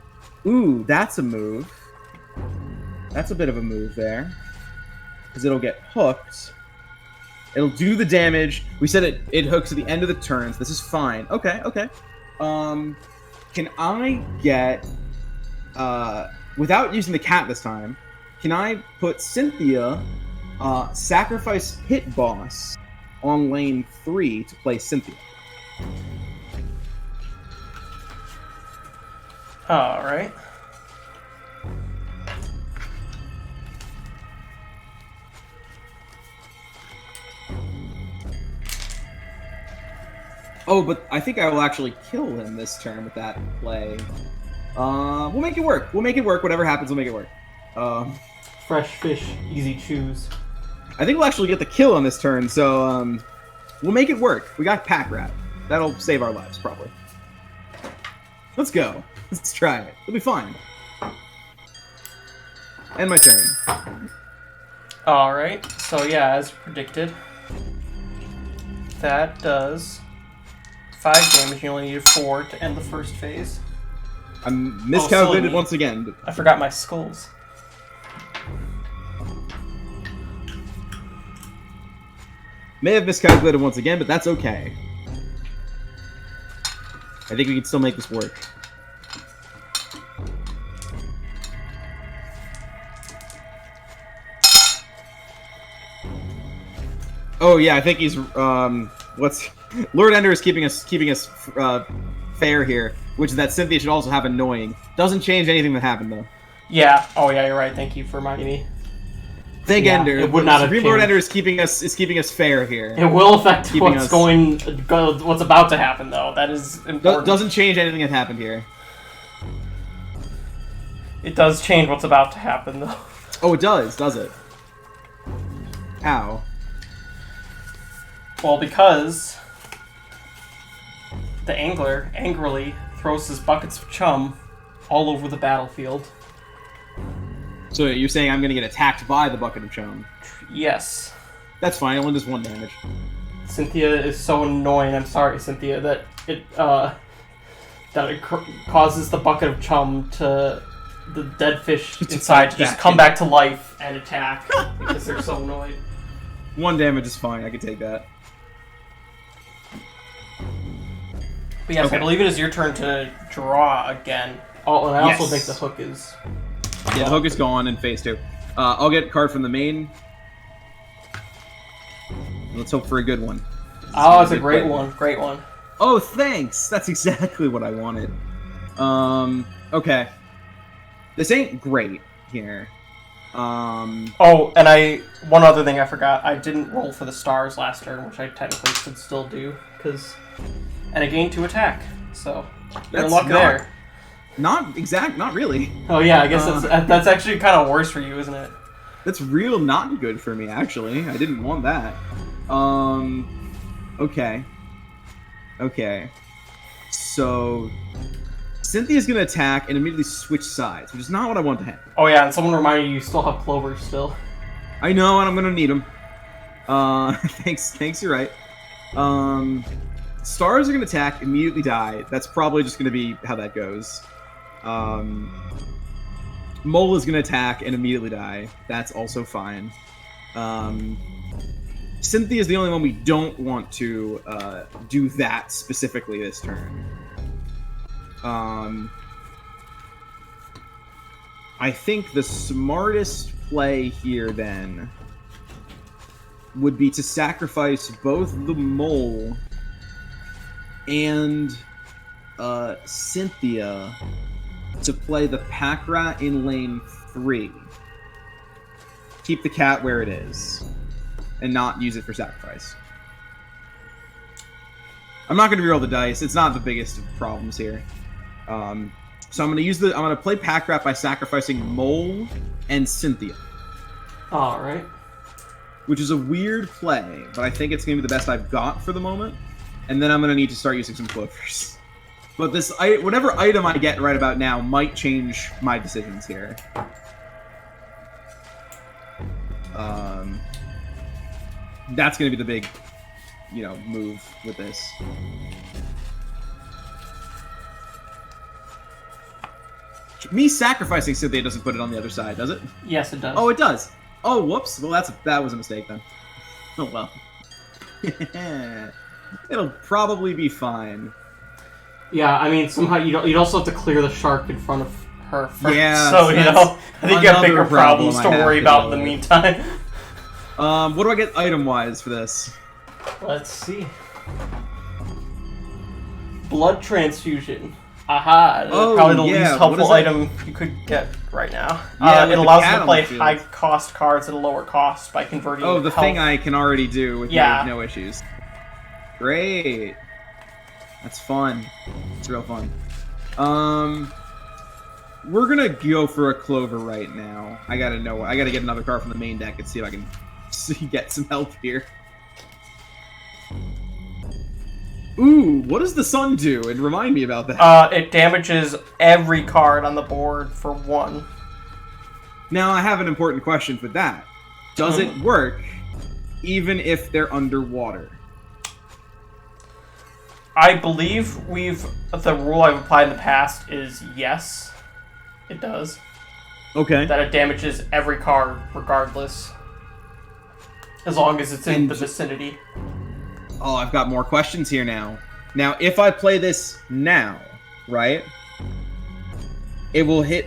Speaker 3: ooh, that's a move. That's a bit of a move there. Because it'll get hooked. It'll do the damage. We said it hooks at the end of the turns. This is fine. Okay. Can I get, without using the cat this time, can I put Cynthia, sacrifice Hit Boss on lane 3 to play Cynthia?
Speaker 2: Alright.
Speaker 3: Oh, but I think I will actually kill him this turn with that play. We'll make it work. Whatever happens, we'll make it work.
Speaker 2: Fresh fish, easy choose.
Speaker 3: I think we'll actually get the kill on this turn, so we'll make it work. We got Pack Rat. That'll save our lives, probably. Let's go. Let's try it. It'll be fine. End my turn.
Speaker 2: Alright, so yeah, as predicted, that does 5 damage. You only needed 4 to end the first phase.
Speaker 3: I'm miscalculated once again.
Speaker 2: I forgot my skulls.
Speaker 3: May have miscalculated once again, but that's okay. I think we can still make this work. Oh yeah, I think he's Lord Ender is keeping us fair here, which is that Cynthia should also have annoying. Doesn't change anything that happened though.
Speaker 2: Yeah. Oh yeah, you're right. Thank you for reminding me.
Speaker 3: Thank Ender.
Speaker 2: It would not have
Speaker 3: Supreme
Speaker 2: changed.
Speaker 3: Lord Ender is keeping us fair here.
Speaker 2: It will affect what's about to happen though. That is important.
Speaker 3: Doesn't change anything that happened here.
Speaker 2: It does change what's about to happen though.
Speaker 3: Oh, it does it? How?
Speaker 2: Well, because the angler angrily throws his buckets of chum all over the battlefield.
Speaker 3: So you're saying I'm gonna get attacked by the bucket of chum?
Speaker 2: Yes.
Speaker 3: That's fine. It only does 1 damage.
Speaker 2: Cynthia is so annoying. I'm sorry, Cynthia, that it causes the bucket of chum to the dead fish inside to just come back to life and attack because they're so annoyed.
Speaker 3: 1 damage is fine. I can take that.
Speaker 2: But yes, okay. I believe it is your turn to draw again. Oh, and I also think the hook is...
Speaker 3: Yeah, the hook is gone in phase 2. I'll get a card from the main. Let's hope for a good one.
Speaker 2: Oh, it's a great one. Great one.
Speaker 3: Oh, thanks! That's exactly what I wanted. Okay. This ain't great here.
Speaker 2: Oh, and one other thing I forgot. I didn't roll for the stars last turn, which I technically should still do, because... And I gained 2 attack, so you're in luck there.
Speaker 3: Not really.
Speaker 2: Oh yeah, I guess that's actually kind of worse for you, isn't it?
Speaker 3: That's real not good for me, actually. I didn't want that. Okay. So, Cynthia's gonna attack and immediately switch sides, which is not what I want to happen.
Speaker 2: Oh yeah, and someone reminded you still have Clover still.
Speaker 3: I know, and I'm gonna need them. Thanks, you're right. Stars are gonna attack, immediately die. That's probably just gonna be how that goes. Mole is gonna attack and immediately die. That's also fine. Cynthia is the only one we don't want to do that specifically this turn. I think the smartest play here then would be to sacrifice both the mole and Cynthia to play the pack rat in lane 3. Keep the cat where it is. and not use it for sacrifice. I'm not going to reroll the dice. It's not the biggest of problems here. So I'm going to play Pack Rat by sacrificing Mole and Cynthia.
Speaker 2: All right.
Speaker 3: Which is a weird play, but I think it's going to be the best I've got for the moment. And then I'm going to need to start using some clovers. But whatever item I get right about now might change my decisions here. That's going to be the big, move with this. Me sacrificing Cynthia doesn't put it on the other side, does it?
Speaker 2: Yes, it does.
Speaker 3: Oh, it does. Oh, whoops. Well, that was a mistake then. Oh, well. It'll probably be fine.
Speaker 2: Yeah, I mean, somehow you'd also have to clear the shark in front of her first.
Speaker 3: Yeah,
Speaker 2: so, I think you have bigger problems to worry about in the
Speaker 3: with.
Speaker 2: meantime.
Speaker 3: What do I get item-wise for this?
Speaker 2: Let's see. Blood transfusion. Aha! Probably the least helpful item you could get right now.
Speaker 3: Yeah,
Speaker 2: it allows you to play high-cost cards at a lower cost by converting.
Speaker 3: Oh, the
Speaker 2: health.
Speaker 3: thing I can already do with no issues. Great. That's fun. It's real fun. We're gonna go for a clover right now. I gotta get another card from the main deck and see if I can get some help here. Ooh, what does the sun do? And remind me about that.
Speaker 2: It damages every card on the board for 1.
Speaker 3: Now, I have an important question for that. Does it work even if they're underwater?
Speaker 2: I believe the rule I've applied in the past is yes, it does.
Speaker 3: Okay.
Speaker 2: That it damages every card regardless. As long as it's in the vicinity.
Speaker 3: Oh, I've got more questions here now. Now, if I play this now, right? It will hit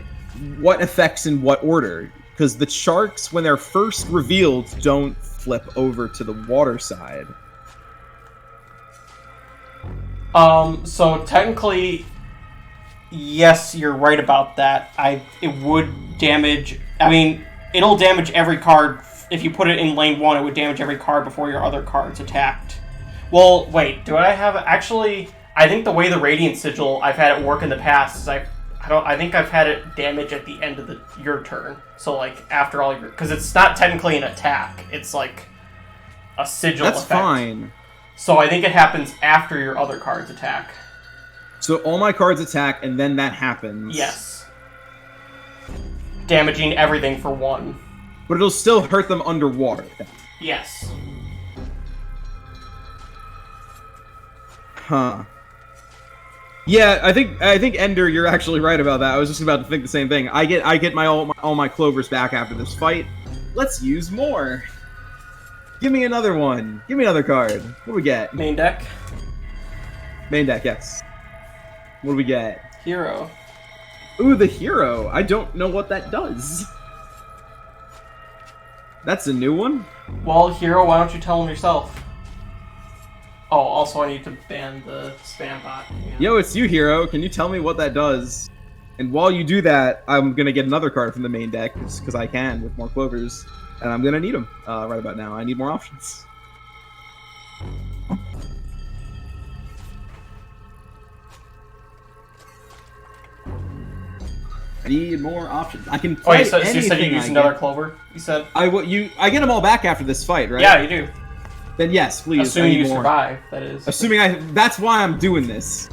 Speaker 3: what effects in what order? Because the sharks, when they're first revealed, don't flip over to the water side.
Speaker 2: So technically, yes, you're right about that. It would damage. I mean, it'll damage every card. If you put it in lane 1, it would damage every card before your other cards attacked. Well, wait, do I have... Actually, I think the way the Radiant Sigil I've had it work in the past is I think I've had it damage at the end of your turn. So, like, after all your... Because it's not technically an attack. It's, like, a sigil effect.
Speaker 3: That's fine.
Speaker 2: So I think it happens after your other cards attack.
Speaker 3: So all my cards attack, and then that happens.
Speaker 2: Yes. Damaging everything for 1.
Speaker 3: But it'll still hurt them underwater.
Speaker 2: Yes.
Speaker 3: Huh. Yeah, I think Ender, you're actually right about that. I was just about to think the same thing. I get all my clovers back after this fight. Let's use more. Give me another one. Give me another card. What do we get?
Speaker 2: Main deck.
Speaker 3: Main deck, yes. What do we get?
Speaker 2: Hero.
Speaker 3: Ooh, the hero. I don't know what that does. That's a new one?
Speaker 2: Well, hero, why don't you tell him yourself? Oh, also I need to ban the spam bot. Yeah.
Speaker 3: Yo, it's you, hero. Can you tell me what that does? And while you do that, I'm going to get another card from the main deck, because I can, with more clovers. And I'm going to need them right about now. I need more options. I need more options. I can play
Speaker 2: so you said you used another clover? You said?
Speaker 3: I get them all back after this fight, right?
Speaker 2: Yeah, you do.
Speaker 3: Then yes, please.
Speaker 2: Assuming you survive, that is.
Speaker 3: Assuming that's why I'm doing this.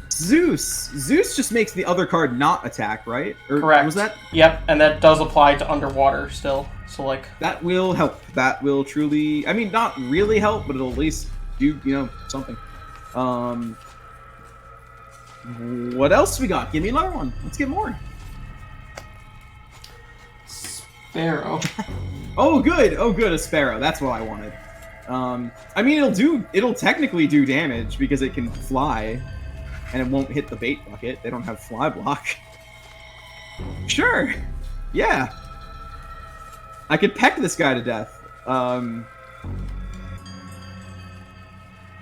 Speaker 3: Zeus just makes the other card not attack, right? Or
Speaker 2: correct.
Speaker 3: Was that?
Speaker 2: Yep, and that does apply to underwater still. So like
Speaker 3: that will help. That will truly. I mean, not really help, but it'll at least do something. What else we got? Give me another one. Let's get more.
Speaker 2: Sparrow.
Speaker 3: Oh, good. A sparrow. That's what I wanted. I mean, it'll technically do damage because it can fly, and it won't hit the bait bucket. They don't have fly block. Sure. Yeah. I could peck this guy to death.
Speaker 2: Any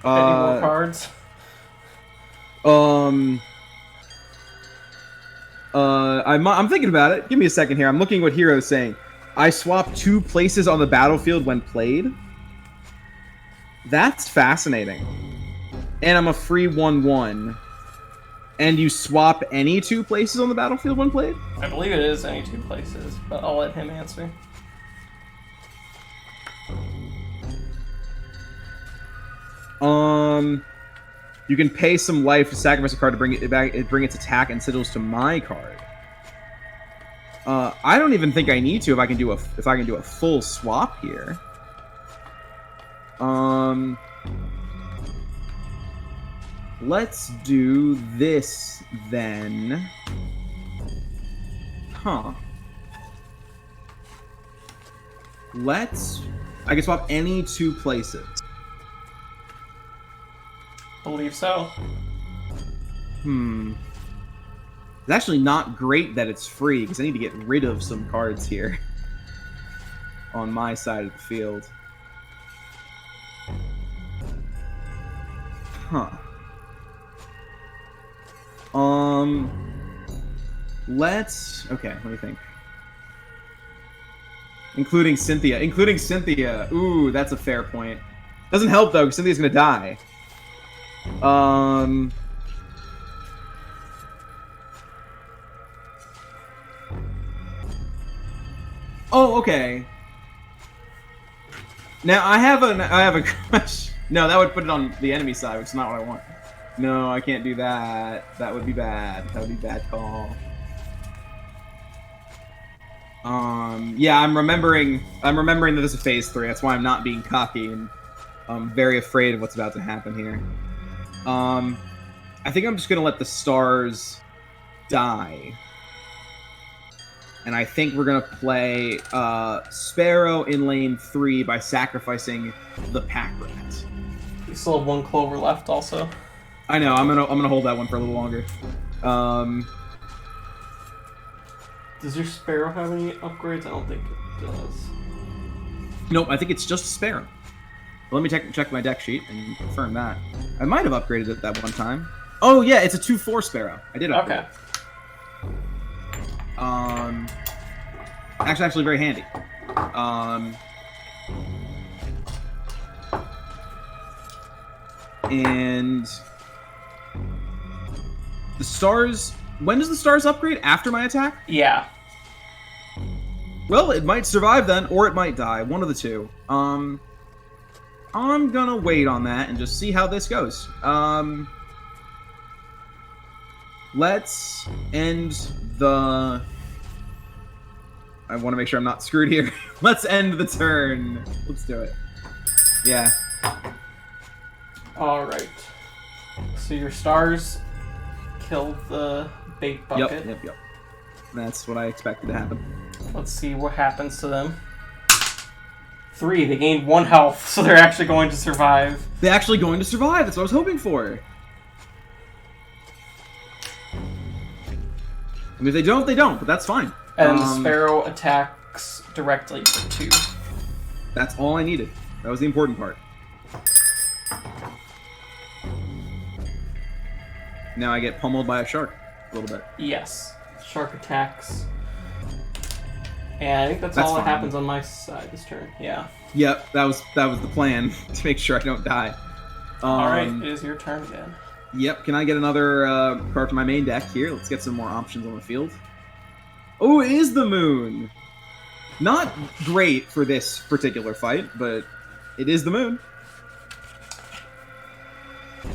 Speaker 2: more cards?
Speaker 3: I'm thinking about it. Give me a second here. I'm looking what Hero's saying. I swap 2 places on the battlefield when played. That's fascinating. And I'm a free 1/1. And you swap any 2 places on the battlefield when played?
Speaker 2: I believe it is any 2 places, but I'll let him answer.
Speaker 3: You can pay some life to sacrifice a card to bring it back, bring its attack and sigils to my card. I don't even think I need to if I can do a full swap here. Let's do this then. Huh. I can swap any 2 places.
Speaker 2: Believe so.
Speaker 3: It's actually not great that it's free, because I need to get rid of some cards here. On my side of the field. Huh. Okay, let me think. Including Cynthia. Ooh, that's a fair point. Doesn't help, though, because Cynthia's gonna die. Oh, okay. Now, I have a question. No, that would put it on the enemy side, which is not what I want. No, I can't do that. That would be bad. That would be a bad call. Yeah, I'm remembering that this is phase 3. That's why I'm not being cocky, and I'm very afraid of what's about to happen here. I think I'm just gonna let the stars die. And I think we're gonna play Sparrow in lane 3 by sacrificing the pack rat.
Speaker 2: You still have 1 clover left, also.
Speaker 3: I know. I'm gonna hold that one for a little longer.
Speaker 2: Does your Sparrow have any upgrades? I don't think it does.
Speaker 3: Nope. I think it's just Sparrow. Well, let me check my deck sheet and confirm that. I might have upgraded it that one time. Oh yeah, it's a 2/4 Sparrow. I did upgrade.
Speaker 2: Okay.
Speaker 3: Actually very handy. And the stars. When does the stars upgrade? After my attack?
Speaker 2: Yeah.
Speaker 3: Well, it might survive then, or it might die. One of the two. I'm gonna wait on that and just see how this goes. Let's end the... I want to make sure I'm not screwed here. Let's end the turn. Let's do it. Yeah.
Speaker 2: Alright. So your stars killed the bait bucket.
Speaker 3: Yep. That's what I expected to happen.
Speaker 2: Let's see what happens to them. 3, they gained 1 health, so they're actually going to survive.
Speaker 3: They're actually going to survive. That's what I was hoping for. I mean, if they don't, they don't, but that's fine.
Speaker 2: And the Sparrow attacks directly for 2.
Speaker 3: That's all I needed. That was the important part. Now I get pummeled by a shark a little bit.
Speaker 2: Yes. Shark attacks. And I think that's all that happens on my side this turn. Yeah.
Speaker 3: Yep, that was the plan, to make sure I don't die.
Speaker 2: Alright, it is your turn again.
Speaker 3: Yep, can I get another card from my main deck here? Let's get some more options on the field. Oh, it is the moon! Not great for this particular fight, but it is the moon.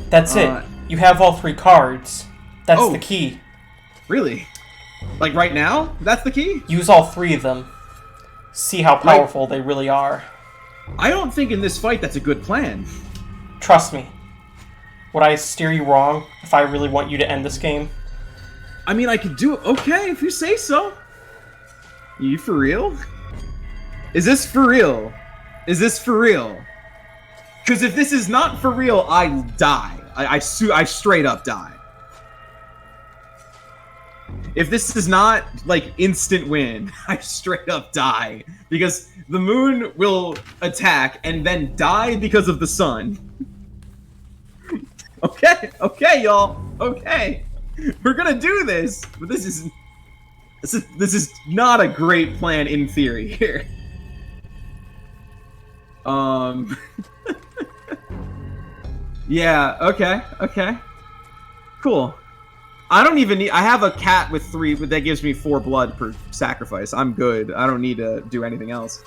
Speaker 2: That's it. You have all 3 cards. That's the key.
Speaker 3: Really? Like right now? That's the key?
Speaker 2: Use all 3 of them. See how powerful they really are.
Speaker 3: I don't think in this fight that's a good plan.
Speaker 2: Trust me. Would I steer you wrong if I really want you to end this game?
Speaker 3: I mean, I could do it. Okay, if you say so. You for real? Is this for real? Is this for real? Because if this is not for real, I die. I straight up die. If this is not, like, instant win, I straight up die. Because the moon will attack and then die because of the sun. Okay, y'all. Okay. We're gonna do this. But this is This is not a great plan in theory here. Yeah, okay. Cool. I don't even need... I have a cat with 3, but that gives me 4 blood per sacrifice. I'm good. I don't need to do anything else.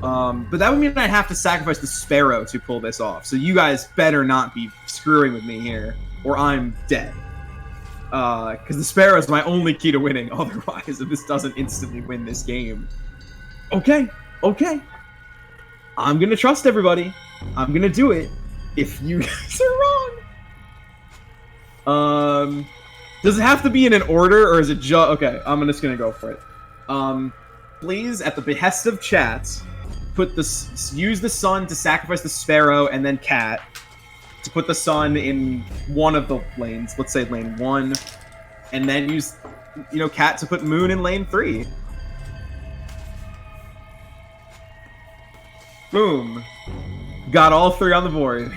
Speaker 3: But that would mean I'd have to sacrifice the sparrow to pull this off. So you guys better not be screwing with me here, or I'm dead. Because the sparrow is my only key to winning. Otherwise, if this doesn't instantly win this game... Okay. I'm gonna trust everybody. I'm gonna do it. If you guys are wrong. Does it have to be in an order, or is it just... Okay, I'm just gonna go for it. Please, at the behest of chat, use the sun to sacrifice the sparrow and then cat to put the sun in one of the lanes. Let's say lane 1, and then use, cat to put moon in lane 3. Boom. Got all 3 on the board.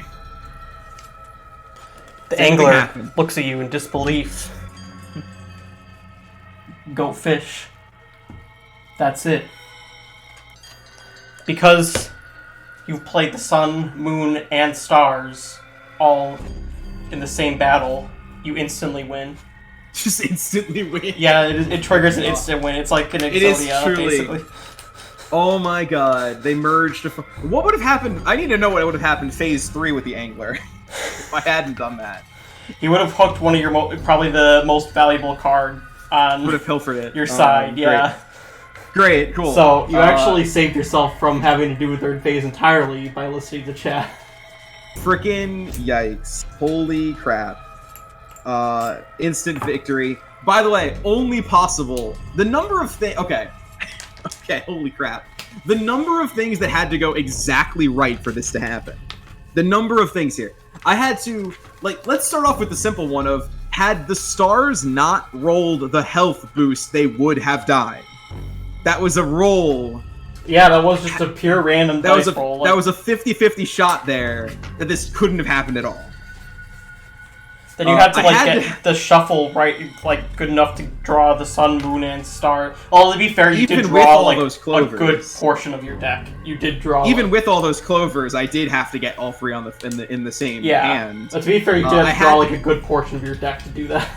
Speaker 2: The angler looks at you in disbelief. Go fish. That's it. Because you've played the sun, moon, and stars all in the same battle, you instantly win.
Speaker 3: Just instantly win?
Speaker 2: Yeah, it triggers an instant win. It's like an Exodia, basically.
Speaker 3: Oh my god, they merged. What would have happened? I need to know what would have happened phase 3 with the angler. If I hadn't done that.
Speaker 2: He would have hooked one of your probably the most valuable card on
Speaker 3: would have pilfered it.
Speaker 2: Your side, yeah.
Speaker 3: Great, cool.
Speaker 2: So you actually saved yourself from having to do a third phase entirely by listening to chat.
Speaker 3: Frickin' yikes. Holy crap. Instant victory. By the way, only possible. The number of things... Okay. Okay, holy crap. The number of things that had to go exactly right for this to happen. The number of things here. I had to... let's start off with the simple one of, had the stars not rolled the health boost, they would have died. That was a roll.
Speaker 2: Yeah, that was just a pure random dice roll.
Speaker 3: That was a 50-50 shot there, that this couldn't have happened at all.
Speaker 2: Then you had to get the shuffle right, good enough to draw the sun, moon, and star. Well, to be fair, you did draw a good portion of your deck. You did draw.
Speaker 3: Even with all those clovers, I did have to get all 3 on in the same hand.
Speaker 2: To be fair, you did have to draw a good portion of your deck to do that.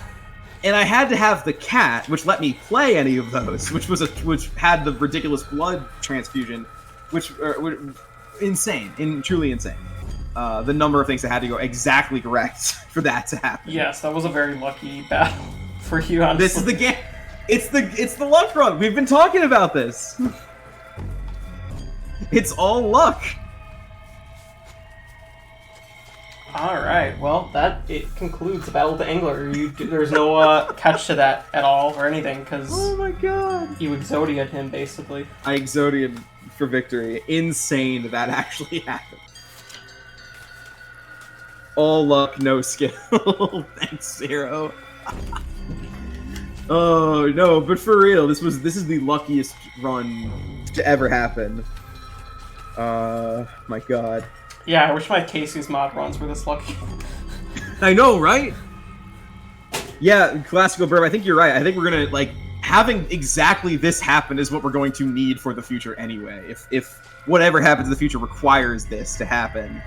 Speaker 3: And I had to have the cat, which let me play any of those, which had the ridiculous blood transfusion, which insane, truly insane. The number of things that had to go exactly correct for that to happen.
Speaker 2: Yes, that was a very lucky battle for you, honestly.
Speaker 3: This is the game. It's the luck run. We've been talking about this. It's all luck.
Speaker 2: Alright, well, it concludes the Battle of the Angler. There's no catch to that at all, or anything, because...
Speaker 3: Oh my god!
Speaker 2: You Exodia'd him, basically.
Speaker 3: I Exodia'd for victory. Insane that actually happened. All luck, no skill. Thanks, Zero. Oh, no, but for real, this is the luckiest run to ever happen. My god.
Speaker 2: Yeah, I wish my Casey's mod runs were this lucky.
Speaker 3: I know, right? Yeah, Classical Burb, I think you're right. I think we're gonna, having exactly this happen is what we're going to need for the future anyway. If whatever happens in the future requires this to happen,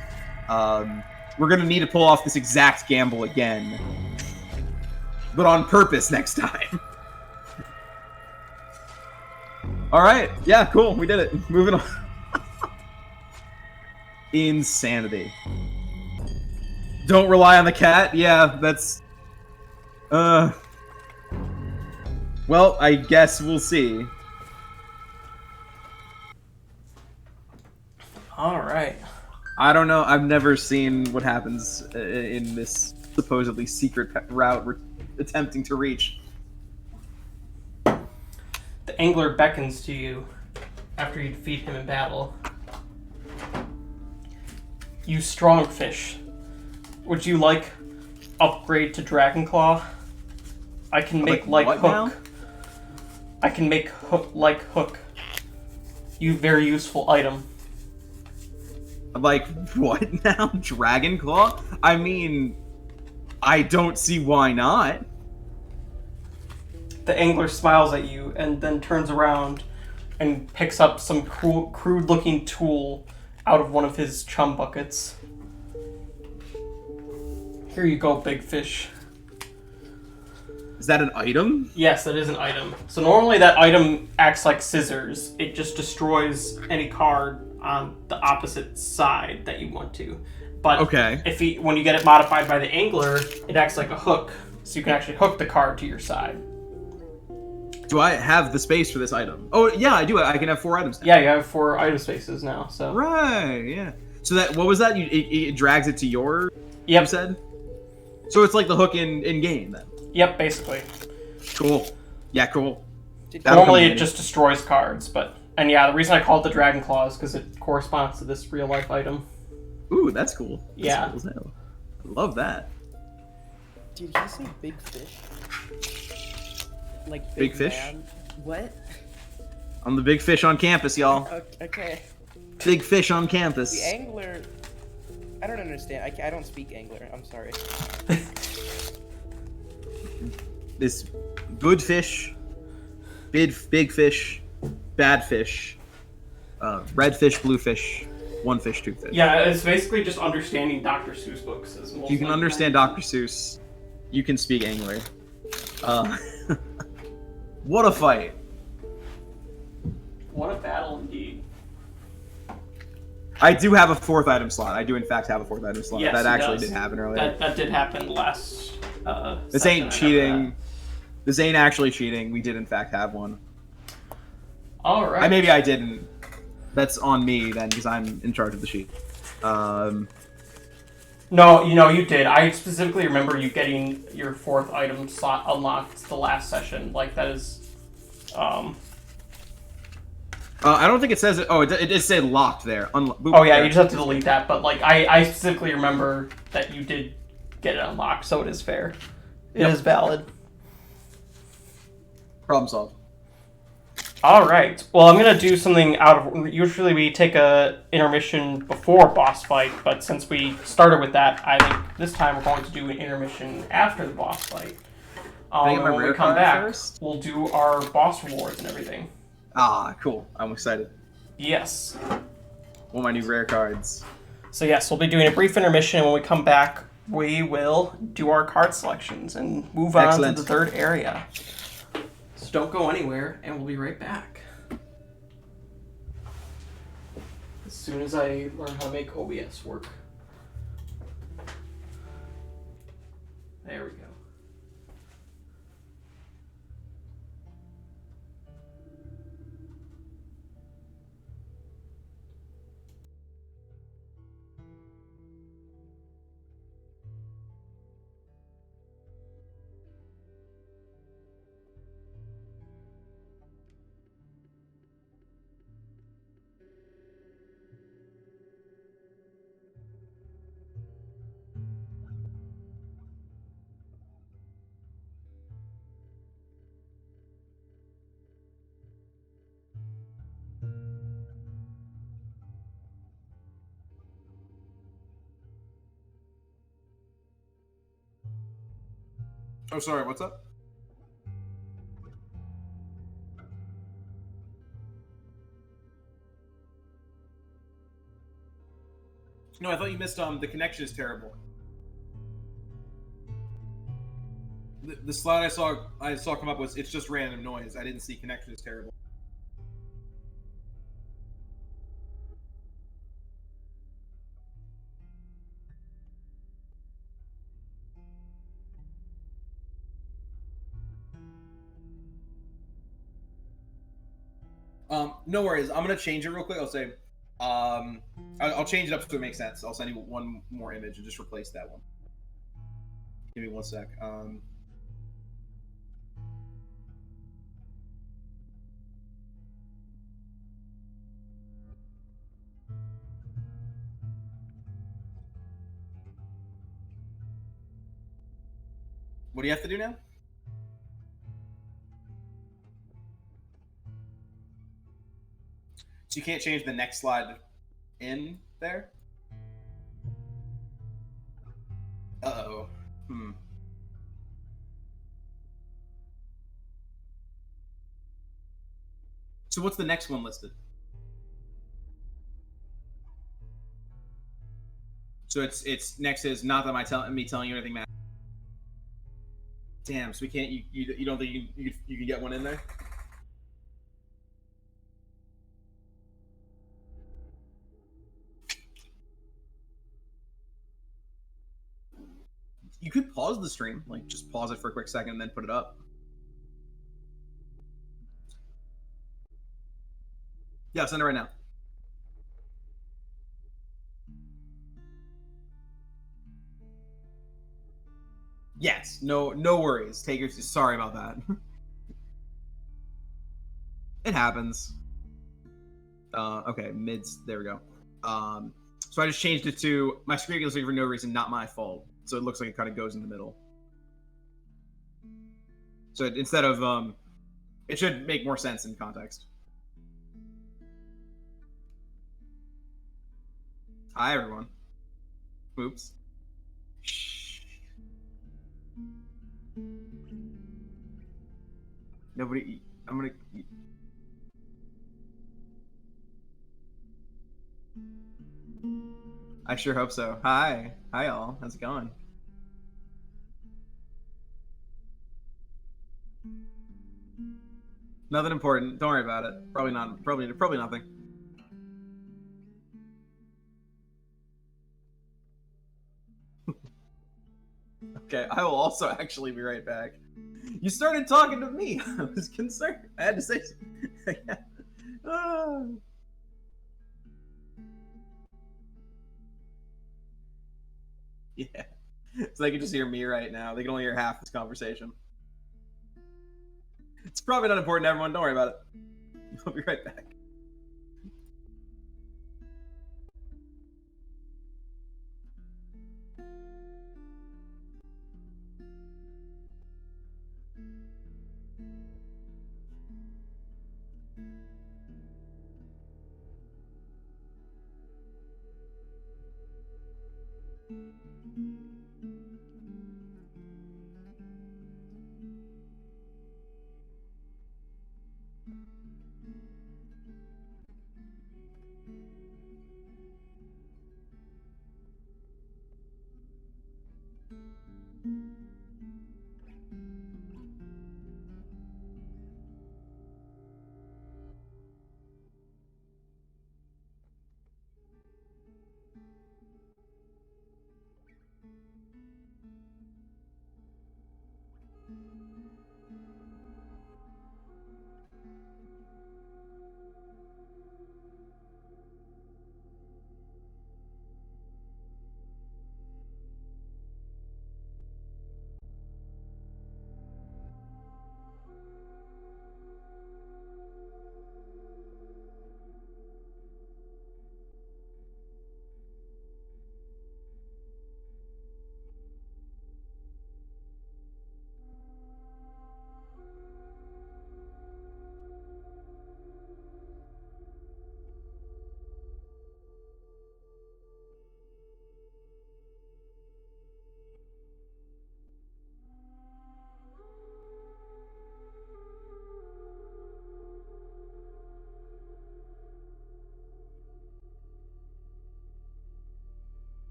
Speaker 3: we're gonna need to pull off this exact gamble again. But on purpose next time. Alright, yeah, cool, we did it. Moving on. Insanity. Don't rely on the cat? Yeah, that's... Well, I guess we'll see.
Speaker 2: Alright.
Speaker 3: I don't know, I've never seen what happens in this supposedly secret route we're attempting to reach.
Speaker 2: The angler beckons to you after you defeat him in battle. You strong fish. Would you like upgrade to Dragon Claw? I can make hook.
Speaker 3: Now?
Speaker 2: I can make hook. You very useful item.
Speaker 3: What now? Dragon Claw? I mean, I don't see why not.
Speaker 2: the angler smiles at you and then turns around and picks up some crude-looking tool out of one of his chum buckets. Here you go, big fish.
Speaker 3: Is that an item?
Speaker 2: Yes, that is an item. So normally that item acts like scissors. It just destroys any card on the opposite side that you want to. But
Speaker 3: Okay.
Speaker 2: when you get it modified by the angler, it acts like a hook. So you can actually hook the card to your side.
Speaker 3: Do I have the space for this item? Oh, yeah, I do. I can have 4 items now.
Speaker 2: Yeah, you have 4 item spaces now. So
Speaker 3: Right, yeah. So what was that? It drags it to your...
Speaker 2: Yep.
Speaker 3: You said? So it's like the hook in game, then?
Speaker 2: Yep, basically.
Speaker 3: Cool. Yeah, cool.
Speaker 2: Normally it just destroys cards, and yeah, the reason I call it the Dragon Claw is because it corresponds to this real life item.
Speaker 3: Ooh, that's cool. That's
Speaker 2: Yeah.
Speaker 3: cool as hell. I love that.
Speaker 1: Did you say big fish? Like
Speaker 3: Big fish?
Speaker 1: Man? What?
Speaker 3: I'm the big fish on campus, y'all.
Speaker 1: Okay.
Speaker 3: Big fish on campus.
Speaker 1: The angler. I don't understand. I don't speak angler. I'm sorry.
Speaker 3: This good fish, big fish, bad fish, red fish, blue fish, one fish, two fish.
Speaker 2: Yeah, it's basically just understanding Dr. Seuss books.
Speaker 3: If you can understand Dr. Seuss, you can speak angler. What a fight!
Speaker 2: What a battle indeed.
Speaker 3: I do have a 4th item slot. I do in fact have a 4th item slot.
Speaker 2: Yes,
Speaker 3: that
Speaker 2: he
Speaker 3: actually
Speaker 2: does.
Speaker 3: did happen earlier.
Speaker 2: That did happen last.
Speaker 3: This
Speaker 2: session,
Speaker 3: ain't
Speaker 2: I remember
Speaker 3: cheating. This ain't actually cheating. We did in fact have one.
Speaker 2: All right.
Speaker 3: Maybe I didn't. That's on me then, because I'm in charge of the sheet.
Speaker 2: No, you did. I specifically remember you getting your 4th item slot unlocked the last session. Like, that is...
Speaker 3: I don't think it says it. Oh, it did say locked there.
Speaker 2: Oh, yeah, you just have to delete that. But, like, I specifically remember that you did get it unlocked, so it is fair. It is valid.
Speaker 3: Problem solved.
Speaker 2: All right. Well, I'm going to do something out of... Usually we take a intermission before boss fight, but since we started with that, I think this time we're going to do an intermission after the boss fight.
Speaker 3: Can I get my
Speaker 2: when we
Speaker 3: rare
Speaker 2: come
Speaker 3: card
Speaker 2: back,
Speaker 3: first?
Speaker 2: we'll do our boss rewards and everything.
Speaker 3: Ah, cool. I'm excited.
Speaker 2: Yes.
Speaker 3: Want my new rare cards.
Speaker 2: So yes, we'll be doing a brief intermission, and when we come back, we will do our card selections and move on
Speaker 3: Excellent.
Speaker 2: to the 3rd area. So don't go anywhere, and we'll be right back. As soon as I learn how to make OBS work. There we go.
Speaker 3: Oh, sorry. What's up? No, I thought you missed. The connection is terrible. The slide I saw come up was it's just random noise. I didn't see connection is terrible. No worries. I'm gonna change it real quick. I'll say, I'll change it up so it makes sense. I'll send you one more image and just replace that one. Give me one sec. What do you have to do now? So you can't change the next slide in there? Uh-oh. So what's the next one listed? So it's next is not that me telling you anything matters. Damn. So we can't. You don't think you can get one in there? You could pause the stream, like just pause it for a quick second and then put it up. Yeah, I'll send it right now. Yes, no worries. Take your. Sorry about that. It happens. Okay, mids. There we go. So I just changed it to my screen goes for no reason, not my fault. So it looks like it kind of goes in the middle. So instead of it should make more sense in context. Hi everyone. Oops. Shh. Nobody. I'm gonna. I sure hope so. Hi all. How's it going? Nothing important. Don't worry about it. Probably not. Probably nothing. Okay, I will also actually be right back. You started talking to me. I was concerned. I had to say. Yeah. So they can just hear me right now. They can only hear half this conversation. It's probably not important to everyone. Don't worry about it. I'll be right back.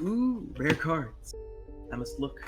Speaker 3: Ooh, rare cards. I must look.